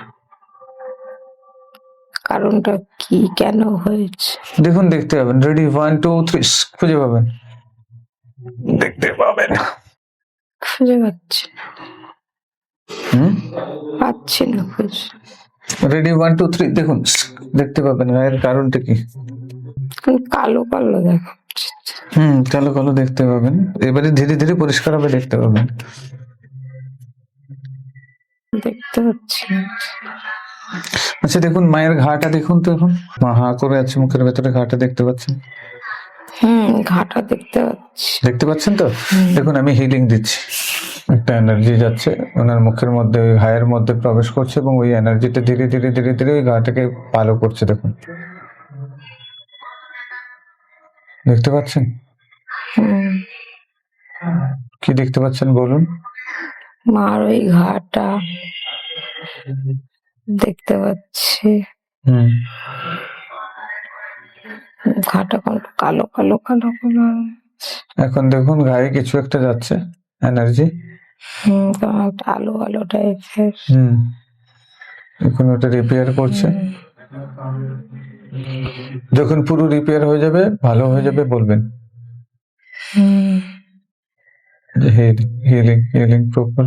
কারণটা কি, কেন হয়েছে? দেখুন, দেখতে পাবেন। রেডি 1 2 3, খুঁজে পাবেন, দেখতে পাবেন। খুঁজে পাচ্ছি না, পাচ্ছি না খুঁজে। রেডি 1 2 3, দেখুন, দেখতে পাবেন। এর কারণটা কি? কালো কালো দেখাচ্ছে। কালো কালো দেখতে পাবেন। এবারে ধীরে ধীরে পরিষ্কার হবে, দেখতে পাবেন। দেখতে পাচ্ছি না। আচ্ছা দেখুন, মায়ের ঘাটা দেখুন তো এখন। মা হা করে আছে, মুখের ভেতরে ঘাটা দেখতে পাচ্ছেন? ঘাটা দেখতে পাচ্ছি। দেখতে পাচ্ছেন তো? দেখুন, আমি হিলিং দিচ্ছি। একটা এনার্জি যাচ্ছে ওনার মুখের মধ্যে, ওই ঘায়ের মধ্যে প্রবেশ করছে, এবং ওই এনার্জিটা ধীরে ধীরে ধীরে ধীরে ওই ঘাটাকে ভালো করছে। দেখুন, দেখতে পাচ্ছেন? কি দেখতে পাচ্ছেন বলুন? মার ওই ঘাটা দেখতে পাচ্ছি। ঘাটা কালো কালো কালো কালো। এখন দেখুন, গায়ে কিছু একটা যাচ্ছে এনার্জি। একটা আলো আলো টাইপের। এখন ওটা রিপেয়ার করছে। যখন পুরো রিপেয়ার হয়ে যাবে, ভালো হয়ে যাবে, বলবেন হিলিং হিলিং প্রপার।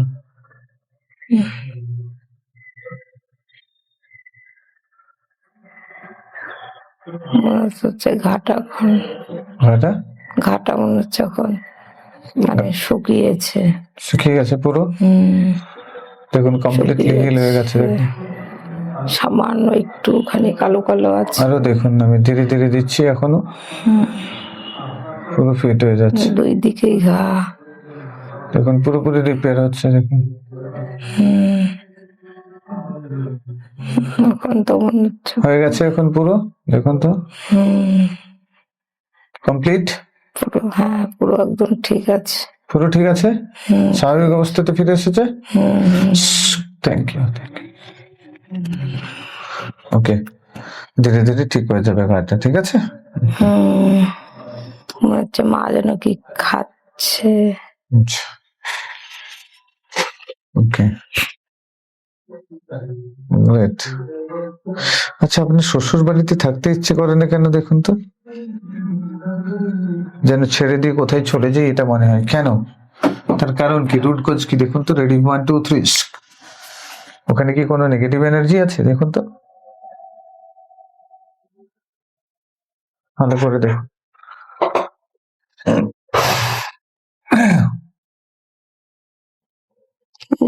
মনে হচ্ছে ঘাটা ঘাটা মনে হচ্ছে এখন মানে শুকিয়েছে, শুকিয়ে গেছে পুরো। দেখুন, কমপ্লিটলি হিল হয়ে গেছে। সামান্য একটুখানি কালো কালো আছে। আরো দেখুন, আমি ধীরে ধীরে দিচ্ছি, এখনো পুরো ফিট হয়ে যাচ্ছে। দুই দিকেই ঘা দেখুন পুরোপুরি রিপেয়ার হচ্ছে। দেখুন এখন তো মনে হচ্ছে হয়ে গেছে এখন পুরো, দেখুন তো কমপ্লিট, পুরো, হ্যাঁ পুরো একদম ঠিক আছে। পুরো ঠিক আছে, স্বাভাবিক অবস্থাতে ফিরে এসেছে। Thank you, thank you. Okay, ধীরে ধীরে ঠিক হয়ে যাবে গাটা, ঠিক আছে। মনে হচ্ছে মা যেন কি খাচ্ছে। ওকে, গ্রেট। আচ্ছা, আপনার শ্বশুর বাড়িতে থাকতে ইচ্ছে করে না কেন দেখুন তো? যেন ছেড়ে দিয়ে কোথায় চলে যাই এটা মনে হয়, কেন? তার কারণ কি, রুট কজ কি দেখুন তো। রেডি, 1 2 3। ওখানে কি কোনো নেগেটিভ এনার্জি আছে দেখুন তো, ভালো করে দেখুন।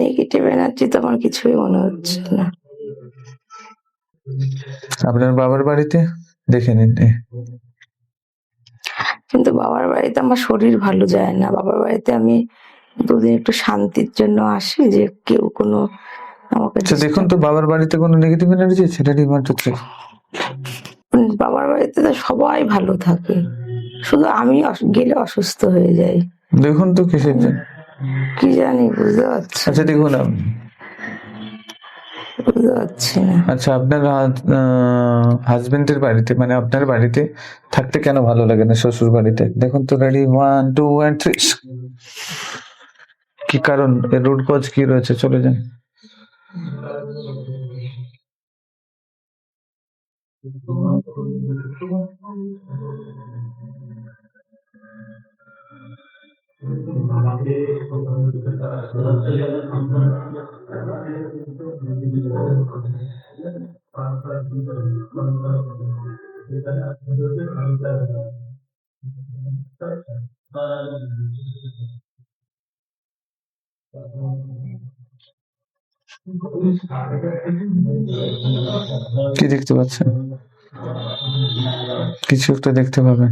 নেগেটিভ এনার্জি তো আমার কিছুই মনে হচ্ছে না। আপনার বাবার বাড়িতে দেখে নিন। কিন্তু বাবার বাড়িতে আমার শরীর ভালো যায় না। বাবার বাড়িতে আমি দুদিন একটু শান্তির জন্য আসি, যে কেউ কোনো আমাকে আচ্ছা দেখুন তো, বাবার বাড়িতে কোনো নেগেটিভ এনার্জি আছে? রেডি, 1 2 3। বাবার বাড়িতে তো সবাই ভালো থাকে, শুধু আমি গেলে অসুস্থ হয়ে যাই। দেখুন তো কিসের জন্য, কি জানি, বুঝতে পারছি আচ্ছা দেখুন বুঝতে পারছি না। আচ্ছা, আপনার হাজবেন্ডের বাড়িতে, মানে আপনার বাড়িতে থাকতে কেন ভালো লাগে না শ্বশুর বাড়িতে? দেখুন তো, রেডি, 1 2 3। কি কারণ, এর রুট কজ কি রয়েছে? চলে যান। কি দেখতে পাচ্ছেন? কিছু একটা দেখতে পাবেন।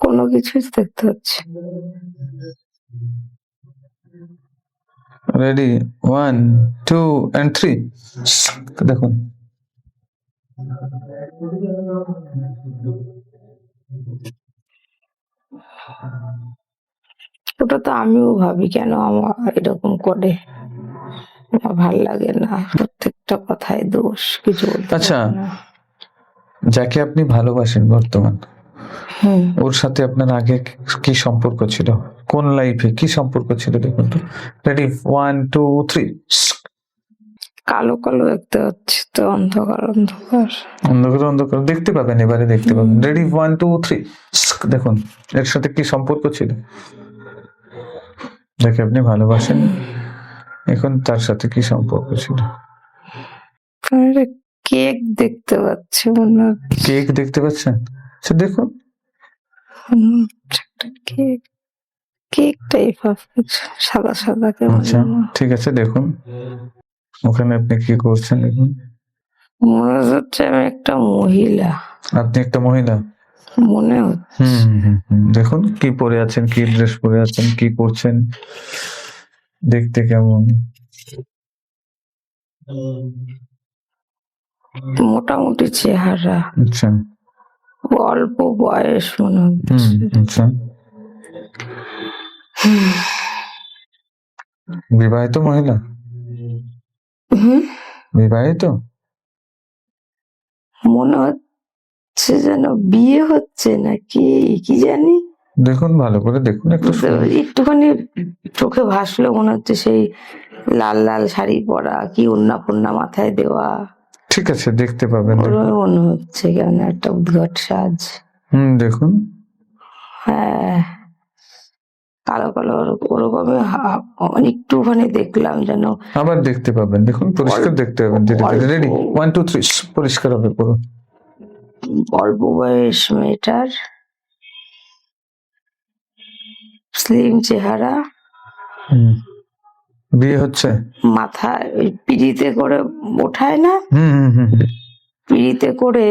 কোনো কিছুই দেখতে পাচ্ছি। রেডি, 1 2 3। দেখুন, ওটা তো আমিও ভাবি, কেন আমার এরকম করে, আমার ভাল লাগে না, প্রত্যেকটা কথায় দোষ, কিছু বলতে আচ্ছা, পারি না। যাকে আপনি ভালোবাসেন বর্তমান, ওর সাথে আপনার আগে কি সম্পর্ক ছিল? কোন লাইফে কি সম্পর্ক ছিল দেখুন তো। রেডি, 1 2 3। কালো কালো দেখতে পাচ্ছি তো, অন্ধকার অন্ধকার। অন্ধকার অন্ধকার দেখতে পাবেন, এবারে দেখতে পাবেন। রেডি, 1 2 3। দেখুন, এর সাথে কি সম্পর্ক ছিল, যাকে আপনি ভালোবাসেন এখন তার সাথে কি সম্পর্ক ছিল? কেক দেখতে পাচ্ছি, মনে হচ্ছে কেক দেখতে পাচ্ছেন? আচ্ছা দেখুন, একটা কেক, কেক টাইপ অফ কিছু, সাদা সাদা কেমন আচ্ছা যেন। ঠিক আছে, দেখুন ওখানে আপনি কি করছেন দেখুন। মনে হচ্ছে আমি একটা মহিলা, আপনি একটা মহিলা মনে হচ্ছে। দেখুন কি পরে আছেন, কি ড্রেস পরে আছেন, কি করছেন, দেখতে কেমন? মোটামুটি চেহারা, আচ্ছা অল্প বয়স মনে হচ্ছে। আচ্ছা, বিবাহিত মহিলা? বিবাহিত মনে হচ্ছে যেন বিয়ে হচ্ছে নাকি, কি জানি। দেখুন, ভালো করে দেখুন একটু। একটুখানি চোখে ভাসলো, মনে হচ্ছে সেই লাল লাল শাড়ি পরা, কি ওড়না ফোড়না মাথায় দেওয়া। ঠিক আছে, দেখতে পাবেন। ওরকম মনে হচ্ছে, কেমন একটা উদ্ঘট সাজ। দেখুন, হ্যাঁ, কালো কালো ওরকমই মানে একটুখানি দেখলাম যেন। আবার দেখতে পাবেন, দেখুন পরিষ্কার দেখতে পাবেন। রেডি, 1 2 3। পরিষ্কার হবে পুরো। অল্প বয়স মেয়েটার, স্লিম চেহারা, বিয়ে হচ্ছে, মাথায় ওই পিড়িতে করে ওঠায় না, পিড়িতে করে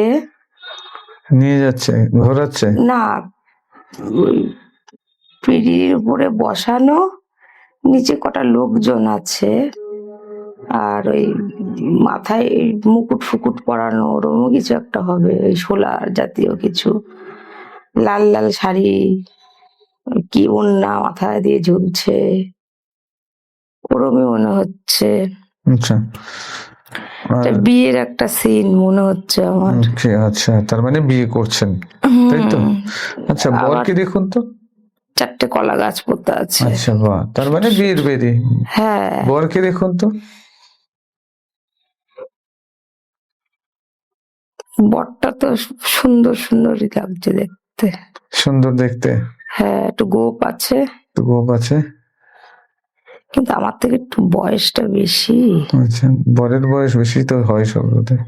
নিয়ে যাচ্ছে, ঘোরাচ্ছে? না, ওই পিড়ির উপরে বসানো, নিচে কটা লোকজন আছে, আর ওই মাথায় এই মুকুট ফুকুট পরানো, ওরকম কিছু একটা হবে, ওই শোলার জাতীয় কিছু, লাল লাল শাড়ি, ওই কি ওড়না মাথায় দিয়ে ঝুলছে, ওরমই মনে হচ্ছে। আচ্ছা, আর এটা বিয়ের একটা সিন মনে হচ্ছে আমার। আচ্ছা, তার মানে বিয়ে করছেন, তাই তো? আচ্ছা, আবার বরকে দেখুন তো। 4টে কলা গাছ পোতা আছে। আচ্ছা, বাহ, তার মানে বিয়ের বেদি। হ্যাঁ, বরকে দেখুন তো। বরটা তো সুন্দর সুন্দরই লাগছে দেখতে। সুন্দর দেখতে, হ্যাঁ, একটু গোপ আছে, তো গোপ আছে। কিন্তু আমার থেকে একটু বয়সটা বেশি। আচ্ছা, বরের বয়স বেশি তো হয় সব বোধহয়।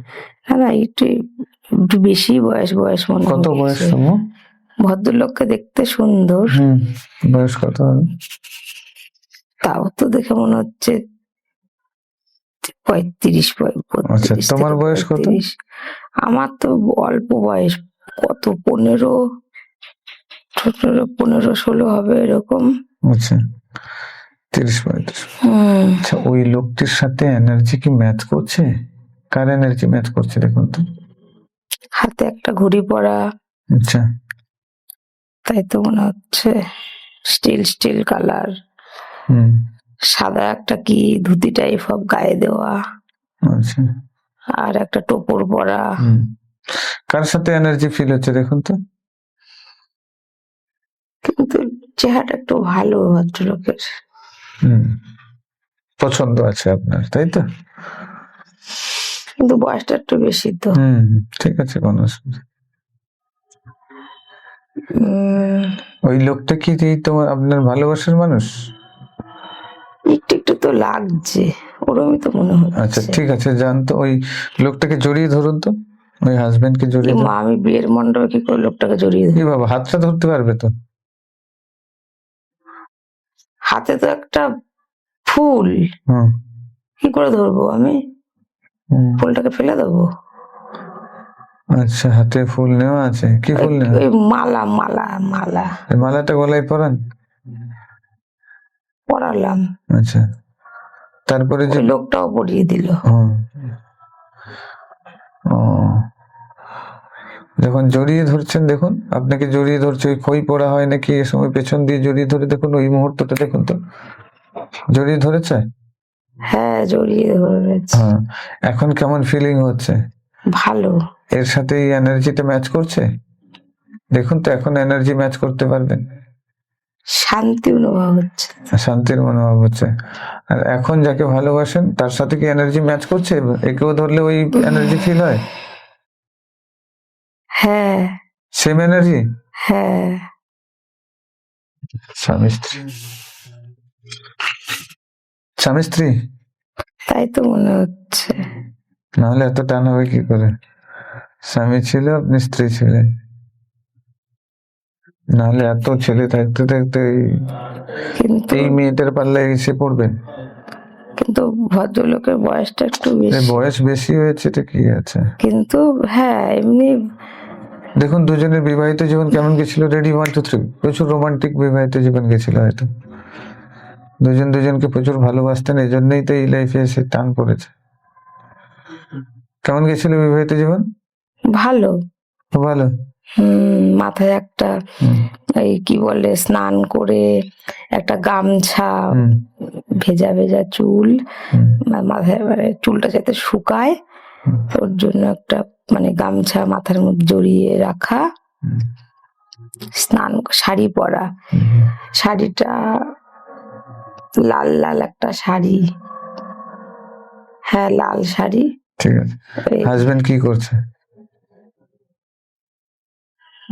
না না, একটু একটু বেশি বয়স মনে কত বয়স হচ্ছে। তোমার? ভদ্রলোককে দেখতে সুন্দর, বয়স কত হবে? তাও তো দেখে মনে হচ্ছে 35 আচ্ছা, 32 তোমার থেকে বয়স কত? 35। আমার তো অল্প বয়স, কত 15 16 হবে এরকম। আচ্ছা, 30-35। হুম, আচ্ছা, ওই লোকটির সাথে এনার্জি কি ম্যাচ করছে? কার এনার্জি ম্যাচ করছে দেখুন তো। হাতে একটা ঘড়ি পরা, আচ্ছা, তাই তো মনে হচ্ছে। স্টিল কালার, হুম, সাদা একটা কি ধুতি টাইপ অফ গায়ে দেওয়া, আচ্ছা, আর একটা টোপর পরা। কার সাথে এনার্জি ফিল হচ্ছে দেখুন তো। কিন্তু চেহারাটা একটু ভালো ভদ্রলোকের। পছন্দ আছে আপনার, তাই তো? কিন্তু বয়সটা একটু বেশি তো। ঠিক আছে, কোনো অসুবিধা। ওই লোকটা কি তোমার আপনার ভালোবাসার মানুষ? একটু একটু তো লাগছে, ওরমই তো মনে আচ্ছা, হচ্ছে। ঠিক আছে, যান তো ওই লোকটাকে জড়িয়ে ধরুন তো, ওই হাজবেন্ডকে জড়িয়ে ধরুন। আমি বিয়ের মণ্ডপে কি করে লোকটাকে জড়িয়ে কি ধরি? বাবা, হাতটা ধরতে পারবে তো? হাতে তো একটা ফুল, হুম, কি করে ধরবো আমি? ফুলটাকে ফেলে দেবো? আচ্ছা, হাতে ফুল নেওয়া আছে, কি ফুল নেওয়া? ওই মালা এই মালাটা গলায় পরান। পরালাম, আচ্ছা, তারপরে যে ওই লোকটাও পরিয়ে দিল। হুম, ও, যখন জড়িয়ে ধরছেন দেখুন, আপনাকে জড়িয়ে ধরছে, ওই খই পড়া হয় নাকি এ সময় পেছন দিয়ে জড়িয়ে ধরে দেখুন, ওই মুহূর্তটা দেখুন তো। জড়িয়ে ধরেছে? হ্যাঁ, জড়িয়ে ধরেছে। হ্যাঁ, এখন কেমন ফিলিং হচ্ছে? ভালো। এর সাথে এই এনার্জিটা ম্যাচ করছে দেখুন তো, এখন এনার্জি ম্যাচ করতে পারবেন। শান্তি অনুভব হচ্ছে। শান্তির মনোভাব হচ্ছে। আর এখন যাকে ভালোবাসেন তার সাথে কি এনার্জি ম্যাচ করছে? একেও ধরলে ওই এনার্জি ফিল হয়? হ্যাঁ সেম এনার্জি? হ্যাঁ, স্বামী স্ত্রী, স্বামী স্ত্রী, তাই তো মনে হচ্ছে। নাহলে এত টান হবে কি করে? স্বামী ছিল, আপনি স্ত্রী ছিলেন, নাহলে এত ছেলে থাকতে থাকতে কিন্তু এই মেয়েটার পাল্লায় এসে পড়বেন। কিন্তু ভদ্রলোকের বয়সটা একটু এই বেশি। বয়স বেশি হয়েছে এটা কি আছে? কিন্তু হ্যাঁ, এমনি দেখুন দুজনের বিবাহিত জীবন কেমন গেছিল, রেডি 1 2 3, প্রচুর রোমান্টিক বিবাহিত জীবন গেছিল হয়তো। দুজন দুজনকে প্রচুর ভালোবাসতেন, এই জন্যই তো এই লাইফে এসে টান পড়েছে। কেমন গেছিল বিবাহিত জীবন? ভালো। ভালো। মাথায় একটা এই কি বলে, স্নান করে একটা গামছা, ভেজা ভেজা চুল, মাথায় মানে চুলটা যাতে শুকায় ওর জন্য একটা মানে গামছা মাথার মধ্যে জড়িয়ে রাখা, স্নান, শাড়ি পরা, শাড়িটা লাল লাল একটা শাড়ি, হ্যাঁ লাল শাড়ি। ঠিক আছে, হাজবেন্ড কি করছে?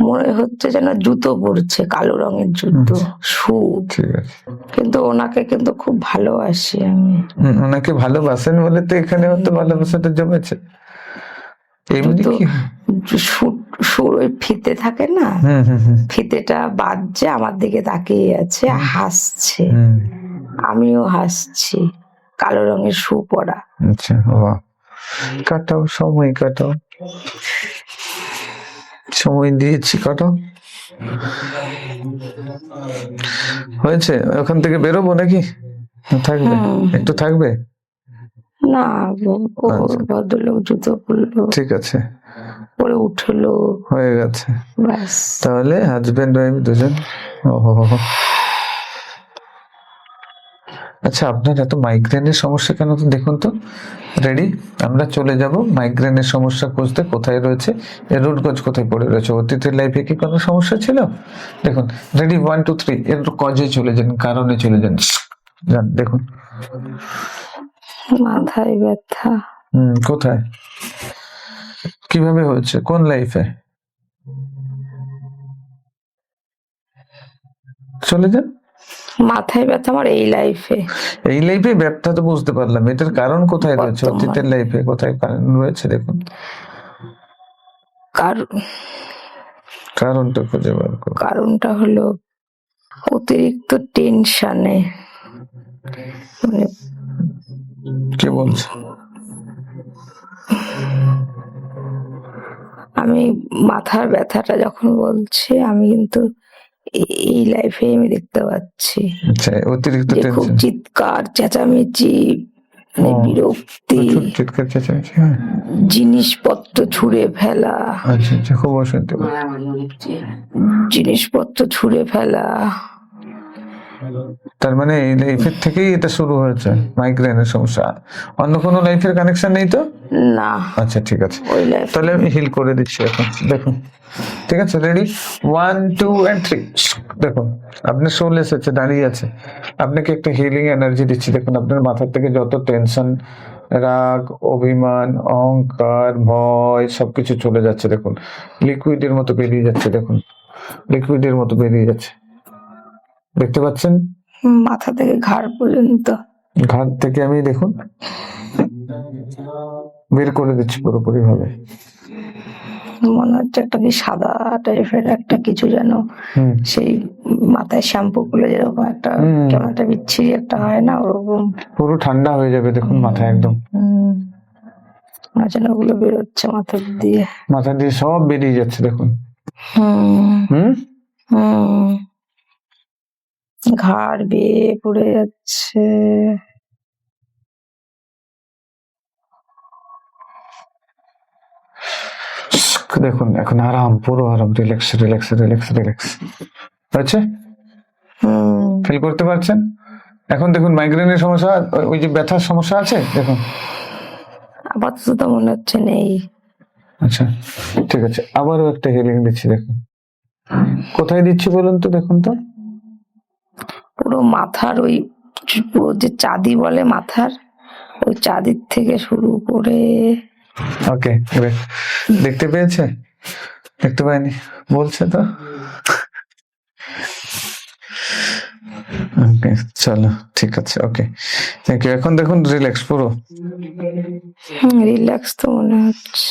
মনে হচ্ছে যেন জুতো পরছে, কালো রঙের জুতো, শু। ঠিক আছে, কিন্তু ওনাকে কিন্তু খুব ভালোবাসি আমি। ওনাকে ভালোবাসেন বলে তো এখানে হয়তো ভালোবাসাটা জমেছে। এমনি জুতো, কি ওই ফিতে থাকে না, ফিতেটা বাজছে, আমার দিকে তাকিয়ে আছে, হাসছে, আমিও হাসছি, কালো রঙের শু পরা। আচ্ছা, বাহ, কাটাও, সময় কাটাও। সময় দিয়েছি, কাটো। হয়েছে? ওখান থেকে বেরোবো নাকি? থাকবে? একটু থাকবে? না, ও আচ্ছা। ভদ্রলোক জুতো খুললো, ঠিক আছে, পরে উঠলো, হয়ে গেছে। ব্যাস। তাহলে হাজবেন্ড ওয়াইফ দুজন। ওহো। আচ্ছা, আপনার এত মাইগ্রেনের সমস্যা কেন তো দেখুন তো। রেডি? আমরা চলে যাব মাইগ্রেনের সমস্যা খুঁজতে, কোথায় রয়েছে, এর রুট কজ কোথায় পড়ে রয়েছে। অতীতের লাইফে কি কোনো সমস্যা ছিল? দেখুন, রেডি, 1 2 3, এর কজে চলে যান, কারণে চলে যান। যান, দেখুন। মাথায় ব্যথা। কোথায়, কিভাবে হয়েছে, কোন লাইফে? চলে যান। মাথায় ব্যথা আমার এই লাইফে। এই লাইফে ব্যথা তো বুঝতে পারলাম, এটার কারণ কোথায় রয়েছে? বর্তমান। অতীতের লাইফে কোথায় কারণ রয়েছে দেখুন। কারণটা খুঁজে বার করুন। কারণটা হলো অতিরিক্ত টেনশনে, মানে কি বলছে? আমি মাথার ব্যথাটা যখন বলছি, আমি কিন্তু এই লাইফে আমি দেখতে পাচ্ছি আচ্ছা, অতিরিক্ত যে খুব টেনশন, চিৎকার চেঁচামেচি, মানে বিরক্তি, প্রচুর চিৎকার চেঁচামেচি। হ্যাঁ, জিনিসপত্র ছুঁড়ে ফেলা, আচ্ছা আচ্ছা, খুব অশান্তি। জিনিসপত্র ছুঁড়ে ফেলা। তার মানে এই লাইফের থেকেই এটা শুরু হয়েছে মাইগ্রেনের সমস্যা, অন্য কোনো লাইফের কানেকশন নেই তো? না, আচ্ছা ঠিক আছে, ওই লাইফ। তাহলে আমি হিল করে দিচ্ছি এখন, দেখুন। ঠিক আছে, রেডি, 1 2 and 3। দেখুন, আপনার সোল এসেছে, দাঁড়িয়ে আছে, আপনাকে একটা হিলিং এনার্জি দিচ্ছি। দেখুন, আপনার মাথার থেকে যত টেনশন, রাগ, অভিমান, অহংকার, ভয় সবকিছু চলে যাচ্ছে। দেখুন, লিকুইডের মতো বেরিয়ে যাচ্ছে। দেখুন, লিকুইডের মতো বেরিয়ে যাচ্ছে, দেখতে পাচ্ছেন? মাথা থেকে ঘাড় পর্যন্ত। ঘাট থেকে আমি দেখুন বের করে দিচ্ছি পুরোপুরি ভাবে। মনে হচ্ছে একটা কি সাদা টাইপের একটা কিছু যেন, সেই মাথায় শ্যাম্পু করলে যেরকম একটা কেমন একটা বিচ্ছিরি একটা হয় না, ওরকম পুরো ঠান্ডা হয়ে যাবে। দেখুন, মাথা একদম যেন ওগুলো বেরোচ্ছে মাথা দিয়ে। মাথা দিয়ে সব বেরিয়ে যাচ্ছে। দেখুন, ঘাড় বেয়ে পড়ে যাচ্ছে। দেখুন, এখন আরাম, পুরো আরাম, রিল্যাক্স রিল্যাক্স রিল্যাক্স রিল্যাক্স হচ্ছে। ফিল করতে পারছেন? এখন দেখুন, মাইগ্রেনের সমস্যা, ওই যে ব্যথার সমস্যা আছে, দেখুন আপাতত তো মনে হচ্ছে নেই। আচ্ছা ঠিক আছে, আবারও একটা হিলিং দিচ্ছি। দেখুন, কোথায় দিচ্ছি বলুন তো, দেখুন তো। পুরো মাথার ওই পুরো যে চাঁদি বলে মাথার, ওই চাঁদির থেকে শুরু করে। ওকে, দেখতে পেয়েছে? দেখতে পাইনি বলছে তো। ওকে, চলো ঠিক আছে, ওকে, থ্যাংক ইউ। এখন দেখুন, রিল্যাক্স পুরো। রিল্যাক্স তো মনে হচ্ছে।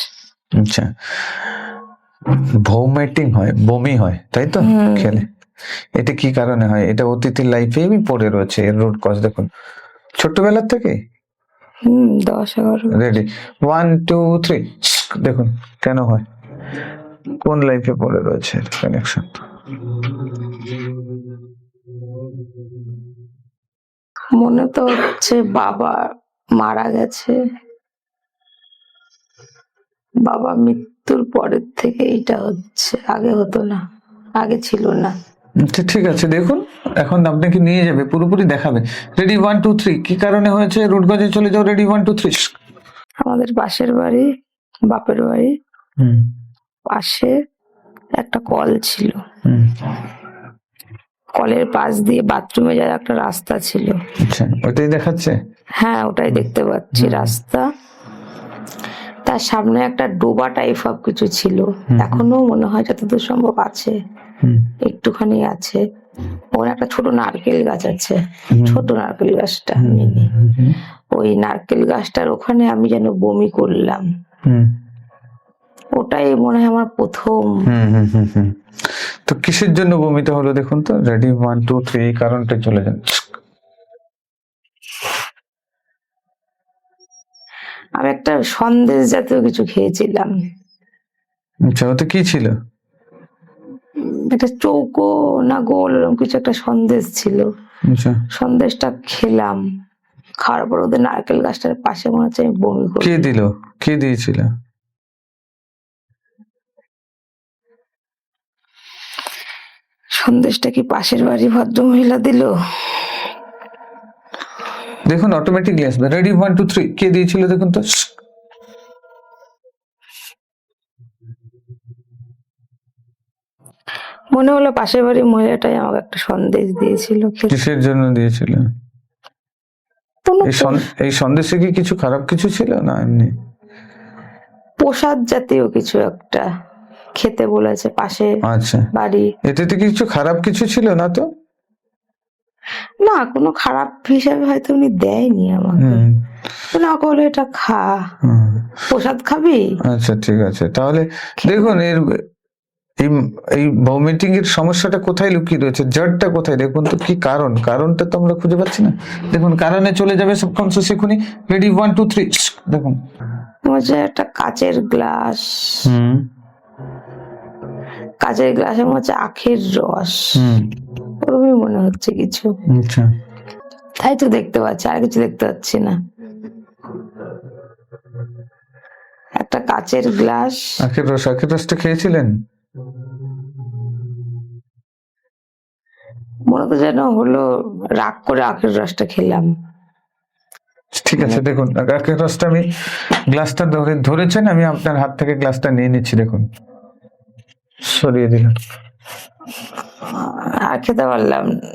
আচ্ছা, ভমিটিং হয়, বমি হয়, তাই তো খেলে? এটা কি কারণে হয়? এটা অতীতের লাইফে পড়ে রয়েছে, এর রুট কজ দেখুন, ছোট্টবেলার থেকে। 10-11। রেডি, 1 2 3। দেখুন কেন হয়, কোন লাইফে পড়ে রয়েছে কানেকশন। মনে তো হচ্ছে বাবা মারা গেছে, বাবা মৃত্যুর পরের থেকে এটা হচ্ছে, আগে হতো না, আগে ছিল না। ঠিক আছে, দেখুন এখন আপনাকে নিয়ে যাবে, পুরোপুরি দেখাবে। রেডি, 1 2 3, কি কারণে হয়েছে, রুট কজে চলে যাও। রেডি, 1 2 3। আমাদের পাশের বাড়ি, বাপের বাড়ি পাশে একটা কল ছিল, কলের পাশ দিয়ে বাথরুমে যাওয়ার একটা রাস্তা ছিল। আচ্ছা, ওটাই দেখাচ্ছে? হ্যাঁ, ওটাই দেখতে পাচ্ছি রাস্তা। তার সামনে একটা ডোবা টাইপ অফ কিছু ছিল, এখনো মনে হয় যতদূর সম্ভব আছে, একটুখানি আছে। ওখানে একটা ছোট নারকেল গাছ আছে, ছোট নারকেল গাছটা মিনি। ওই নারকেল গাছটার ওখানে আমি যেন বমি করলাম, ওটাই মনে হয় আমার প্রথম। তো কিসের জন্য বমিটা হলো দেখুন তো। রেডি, 1 2 3, এই কারণটা চলে যান। আমি একটা সন্দেশ জাতীয় কিছু খেয়েছিলাম, আচ্ছা, ওতে কি ছিল? একটা চৌকো না গোল এরকম কিছু একটা সন্দেশ ছিল। আচ্ছা, সন্দেশটা খেলাম, খাওয়ার পর ওদের নারকেল গাছটার পাশে মনে হচ্ছে আমি বমি কে করি। দিল? কে দিয়েছিল? সন্দেশটা কি পাশের বাড়ি ভদ্রমহিলা দিল? দেখুন অটোমেটিকলি আসবে। রেডি, 1 2 3, কে দিয়েছিল দেখুন তো। মনে হলো পাশের বাড়ির মহিলাটাই আমাকে একটা সন্দেশ দিয়েছিল খেতে। কিসের জন্য দিয়েছিল? কোনো এই সন্দেশে কি কিছু খারাপ কিছু ছিল না এমনি? প্রসাদ জাতীয় কিছু একটা খেতে বলেছে পাশে আচ্ছা, বাড়ি। এতে তো কিছু খারাপ কিছু ছিল না তো? না, কোনো খারাপ হিসাবে হয়তো উনি দেয়নি আমাকে। ওনাকে বলে এটা খা, প্রসাদ খাবি। আচ্ছা ঠিক আছে, তাহলে দেখুন এর এই এই ভমিটিং এর সমস্যাটা কোথায় লুকিয়ে রয়েছে, জড়টা কোথায় দেখুন তো, কি কারণটা তো আমরা খুঁজে পাচ্ছি না। দেখুন কারণে চলে যাবে সাবকনসিয়াস এখনই। রেডি, 1 2 3, দেখুন। বলছে একটা কাচের গ্লাস, কাচের গ্লাসের মধ্যে আখের রস, ওরকমই মনে হচ্ছে কিছু। আচ্ছা, তাই তো দেখতে পাচ্ছি, আর কিছু দেখতে পাচ্ছি না। একটা কাচের গ্লাস, আখের রসটা খেয়েছিলেন? মনে তো যেন হলো রাগ করে আখের রসটা খেলাম। ঠিক আছে, দেখুন আখের রসটা আমি গ্লাসটা ধরেছেন, আমি আপনার হাত থেকে গ্লাসটা নিয়ে নিচ্ছি, দেখুন সরিয়ে দিলাম। আর খেতে পারলাম না।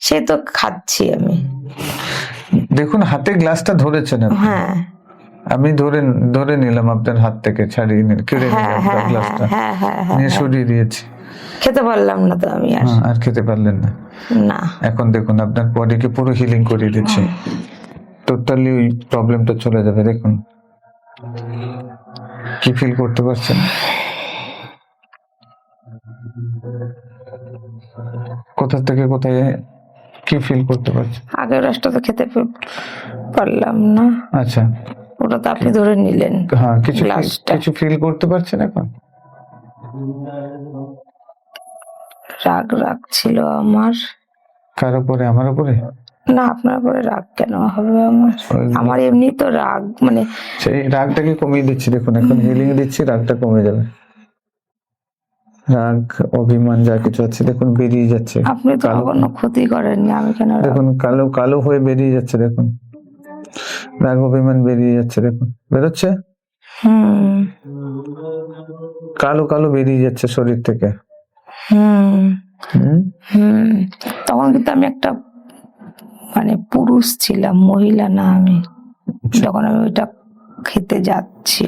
সে তো খাচ্ছি আমি। দেখুন হাতে গ্লাসটা ধরেছেন আপনি। হ্যাঁ, আমি ধরে নিলাম আপনার হাত থেকে, ছাড়িয়ে কেড়ে নিলাম আপনার গ্লাসটা, নিয়ে সরিয়ে দিয়েছি। খেতে পারলাম না তো আমি আর। আর খেতে পারলেন না? না। এখন দেখুন আপনার বডিকে পুরো হিলিং করে দিচ্ছি, টোটালি ওই প্রবলেমটা চলে যাবে। দেখুন কি ফিল করতে পারছেন? কোথা থেকে কোথায় কি ফিল করতে পারছেন? আগের রসটা তো খেতে পারলাম না। আচ্ছা, ওটা তো আপনি ধরে নিলেন। হ্যাঁ, গ্লাসটা কিছু ফিল করতে পারছেন এখন? রাগ ছিল আমার। কার উপরে? আমার উপরে? না, আপনার উপরে রাগ কেন হবে আমার এমনি তো রাগ, মানে সেই রাগটাকে কমিয়ে দিচ্ছি। দেখুন এখন হিলিং দিচ্ছি, রাগটা কমে যাবে। রাগ অভিমান যা কিছু আছে দেখুন বেরিয়ে যাচ্ছে। আপনি তো কোনো ক্ষতি করেননি, আমি কেন? দেখুন কালো হয়ে বেরিয়ে যাচ্ছে, দেখুন রাগ অভিমান বেরিয়ে যাচ্ছে, দেখুন বেরোচ্ছে, কালো বেরিয়ে যাচ্ছে শরীর থেকে। তখন কিন্তু আমি একটা মানে পুরুষ ছিলাম, মহিলা না আমি, যখন আমি ওইটা খেতে যাচ্ছি।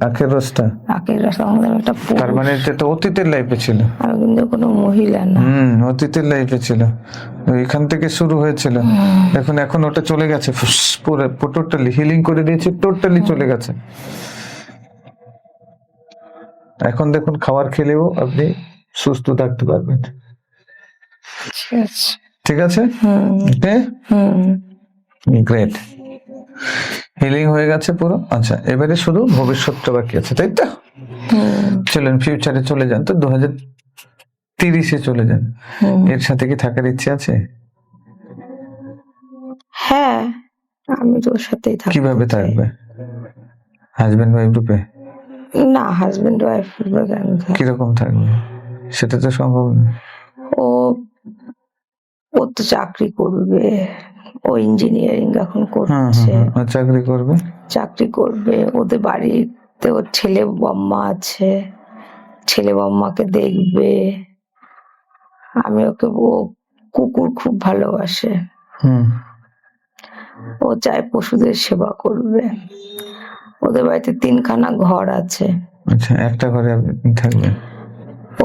আখের রসটা, আখের রস, তখন আমি একটা তার মানে এটা তো অতীতের লাইফে ছিল। আমি কিন্তু কোনো মহিলা না। অতীতের লাইফে ছিল, এখান থেকে শুরু হয়েছিল। দেখুন এখন ওটা চলে গেছে, পুরো টোটালি হিলিং করে দিয়েছি, টোটালি চলে গেছে। এখন দেখুন খাবার খেলেও আপনি সুস্থ থাকতে পারবেন। ঠিক আছে, ওকে, গ্রেট, হিলিং হয়ে গেছে পুরো। আচ্ছা, এবারে শুধু ভবিষ্যৎটা বাকি আছে, তাই তো? চলেন ফিউচারে চলে যান তো, 2030-এ চলে যান। এর সাথে কি থাকার ইচ্ছে আছে? হ্যাঁ, আমি তো ওর সাথেই থাকবো। কিভাবে থাকবে? হাজবেন্ড ওয়াইফ রূপে? না, হাজবেন্ড ওয়াইফ রূপে কেন? কিরকম থাকবে সেটা তো সম্ভব না। ও তো চাকরি করবে, ও ইঞ্জিনিয়ারিং এখন করছে। চাকরি করবে, ওদের বাড়িতে ওর ছেলে বম্মা আছে, ছেলে বম্মাকে দেখবে। আমি ওকে, ও কুকুর খুব ভালোবাসে, ও চায় পশুদের সেবা করবে। ওদের বাড়িতে 3খানা ঘর আছে। আচ্ছা, একটা ঘরে আপনি থাকবেন?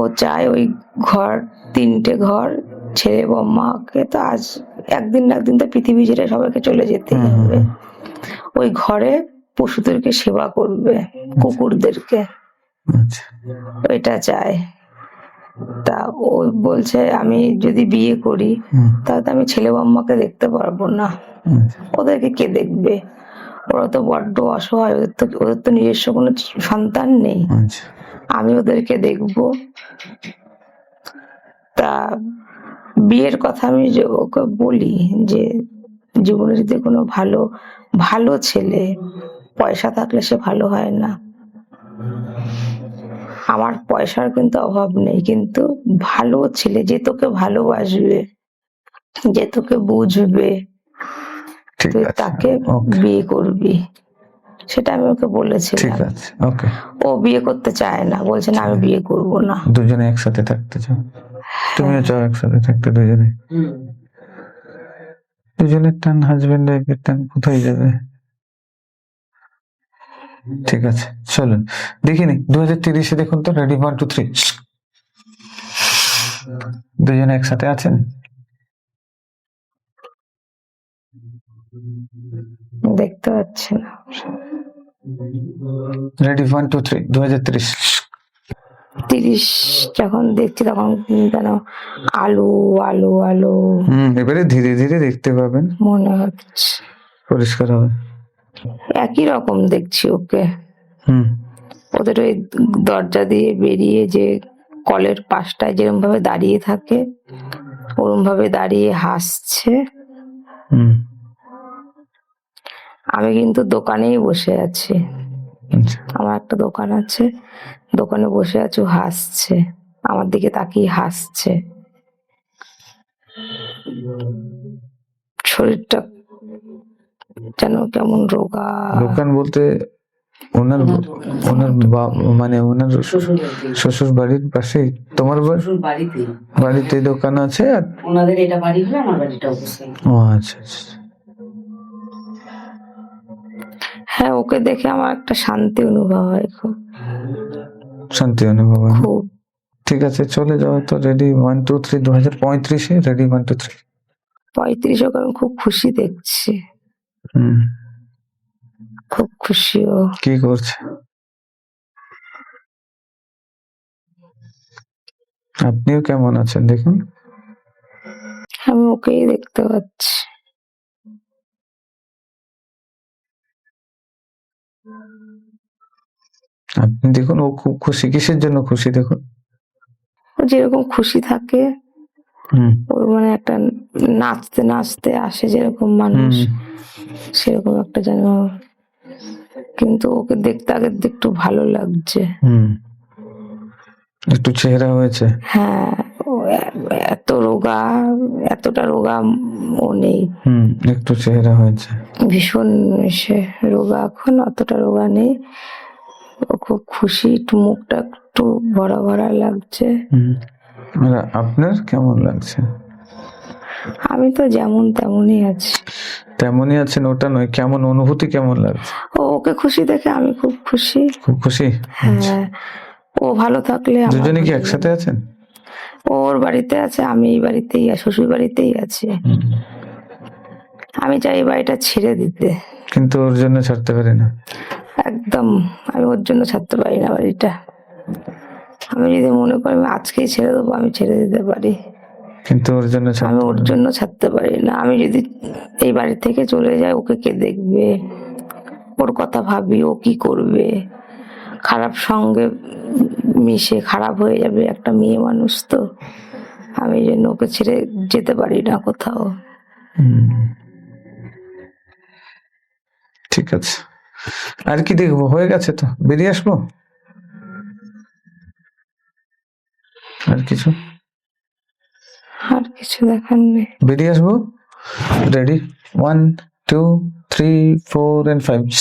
ও চায় ওই ঘর, 3টে ঘর, ছেলে বম্মাকে তো আজ একদিন না একদিন তো পৃথিবী ছেড়ে সবাইকে চলে যেতে হবে। ওই ঘরে পশুদেরকে সেবা করবে, কুকুরদেরকে, ওইটা চায়। তা ও বলছে আমি যদি বিয়ে করি তাহলে তো আমি ছেলে আম্মাকে দেখতে পারবো না, ওদেরকে কে দেখবে, ওরা তো বড্ড অসহায়, ওদের তো নিজস্ব কোনো সন্তান নেই, আচ্ছা আমি ওদেরকে দেখবো। তা বিয়ের কথা আমি যে ওকে বলি যে জীবনে যদি কোনো ভালো ভালো ছেলে, পয়সা থাকলে সে ভালো হয় না, আমার পয়সার কিন্তু অভাব নেই, কিন্তু ভালো ছেলে যে তোকে ভালোবাসবে, যে তোকে বুঝবে, ঠিক তুই আছে, তাকে ওকে বিয়ে করবি, সেটা আমি ওকে ঠিক বলেছিলাম। আছে, ওকে। ও বিয়ে করতে চায় না, বলছে না আমি বিয়ে করব না। দুজনে একসাথে থাকতে চাও, তুমিও চাও একসাথে থাকতে, দুজনে দুজনের টান, হাজবেন্ড ওয়াইফের টান কোথায় যাবে? ঠিক আছে, চলুন দেখিনি 2030-এ দেখুন তো, রেডি 1 2 3। দুজনে একসাথে আছেন? দেখতে পাচ্ছি না। রেডি 1 2 3, 2030। 30 যখন দেখছি তখন যেন আলো আলো আলো এবারে ধীরে ধীরে দেখতে পাবেন, মনে হচ্ছে, পরিষ্কার হবে। একই রকম দেখছি ওকে। হুম ওদের ওই দরজা দিয়ে বেরিয়ে যে কলের পাশটায় যেরকম ভাবে দাঁড়িয়ে থাকে, ওরম ভাবে দাঁড়িয়ে হাসছে। হুম আমি কিন্তু দোকানেই বসে আছি, আচ্ছা আমার একটা দোকান আছে, দোকানে বসে আছি, ও হাসছে, আমার দিকে তাকিয়ে হাসছে। শরীরটা যেন কেমন রোগা। দোকান বলতে ওনার ওনার মানে ওনার শ্বশুর বাড়ির পাশেই তোমার বাড়িতে বাড়িতে দোকান আছে? আর ওনাদের এটা বাড়ি হলে আমার বাড়িটা অবশ্যই। ও আচ্ছা আচ্ছা, হ্যাঁ, ওকে দেখে আমার একটা শান্তি অনুভব হয়, খুব শান্তি অনুভব হয়। খুব। ঠিক আছে, চলে যাও তো, রেডি 1 2 3, 2035-এ রেডি 1 2 3। 35 ওকে আমি খুব খুশি দেখছি, হুম খুব খুশি ও। কি করছে? আপনিও কেমন আছেন দেখুন। আমি ওকেই দেখতে পাচ্ছি। আপনি দেখুন, ও খুব খুশি, কিসের জন্য খুশি দেখুন। ও যেরকম খুশি থাকে, হুম ওর মানে একটা নাচতে নাচতে আসে যেরকম মানুষ, সেরকম একটা যেন, কিন্তু ওকে দেখতে আগে একটু ভালো লাগছে। হুম একটু চেহারা হয়েছে। হ্যাঁ, ও এত রোগা, এতটা রোগা ও নেই, একটু চেহারা হয়েছে। ভীষণ সে রোগা, এখন অতটা রোগা নেই, ও খুব খুশি, একটু মুখটা একটু ভরা ভরা লাগছে। আর আপনার কেমন লাগছে? আমি তো যেমন তেমনই আছি। তেমনই আছেন ওটা নয়, কেমন অনুভূতি কেমন লাগছে? ওকে খুশি দেখে আমি খুব খুশি। খুব খুশি? হ্যাঁ, ও ভালো থাকলে আমার দুজনে কি ভালো একসাথে লাগে। আছেন? ওর বাড়িতে আছে, আমি এই বাড়িতেই, শ্বশুর বাড়িতেই আছি। আমি চাই এই বাড়িটা ছেড়ে দিতে, কিন্তু ওর জন্য ছাড়তে পারি না। একদম আমি ওর জন্য ছাড়তে পারি না বাড়িটা। আমি যদি মনে করি আমি আজকেই ছেড়ে দেবো, আমি ছেড়ে দিতে পারি, কিন্তু ওর জন্য আমি ওর জন্য ছাড়তে পারি না। আমি যদি এই বাড়ি থেকে চলে যাই, ওকে কে দেখবে, ওর কথা ভাবি, ও কি করবে, খারাপ সঙ্গে মিশে খারাপ হয়ে যাবে, একটা মেয়ে মানুষ তো, আমি এই জন্য ওকে ছেড়ে যেতে পারি না কোথাও। ঠিক আছে, আর কি দেখবো? হয়ে গেছে তো, বেরিয়ে আসবো? আর কিছু? আর কিছু দেখার নেই। বেরিয়ে আসবো? Ready 1 2 3 4 and 5।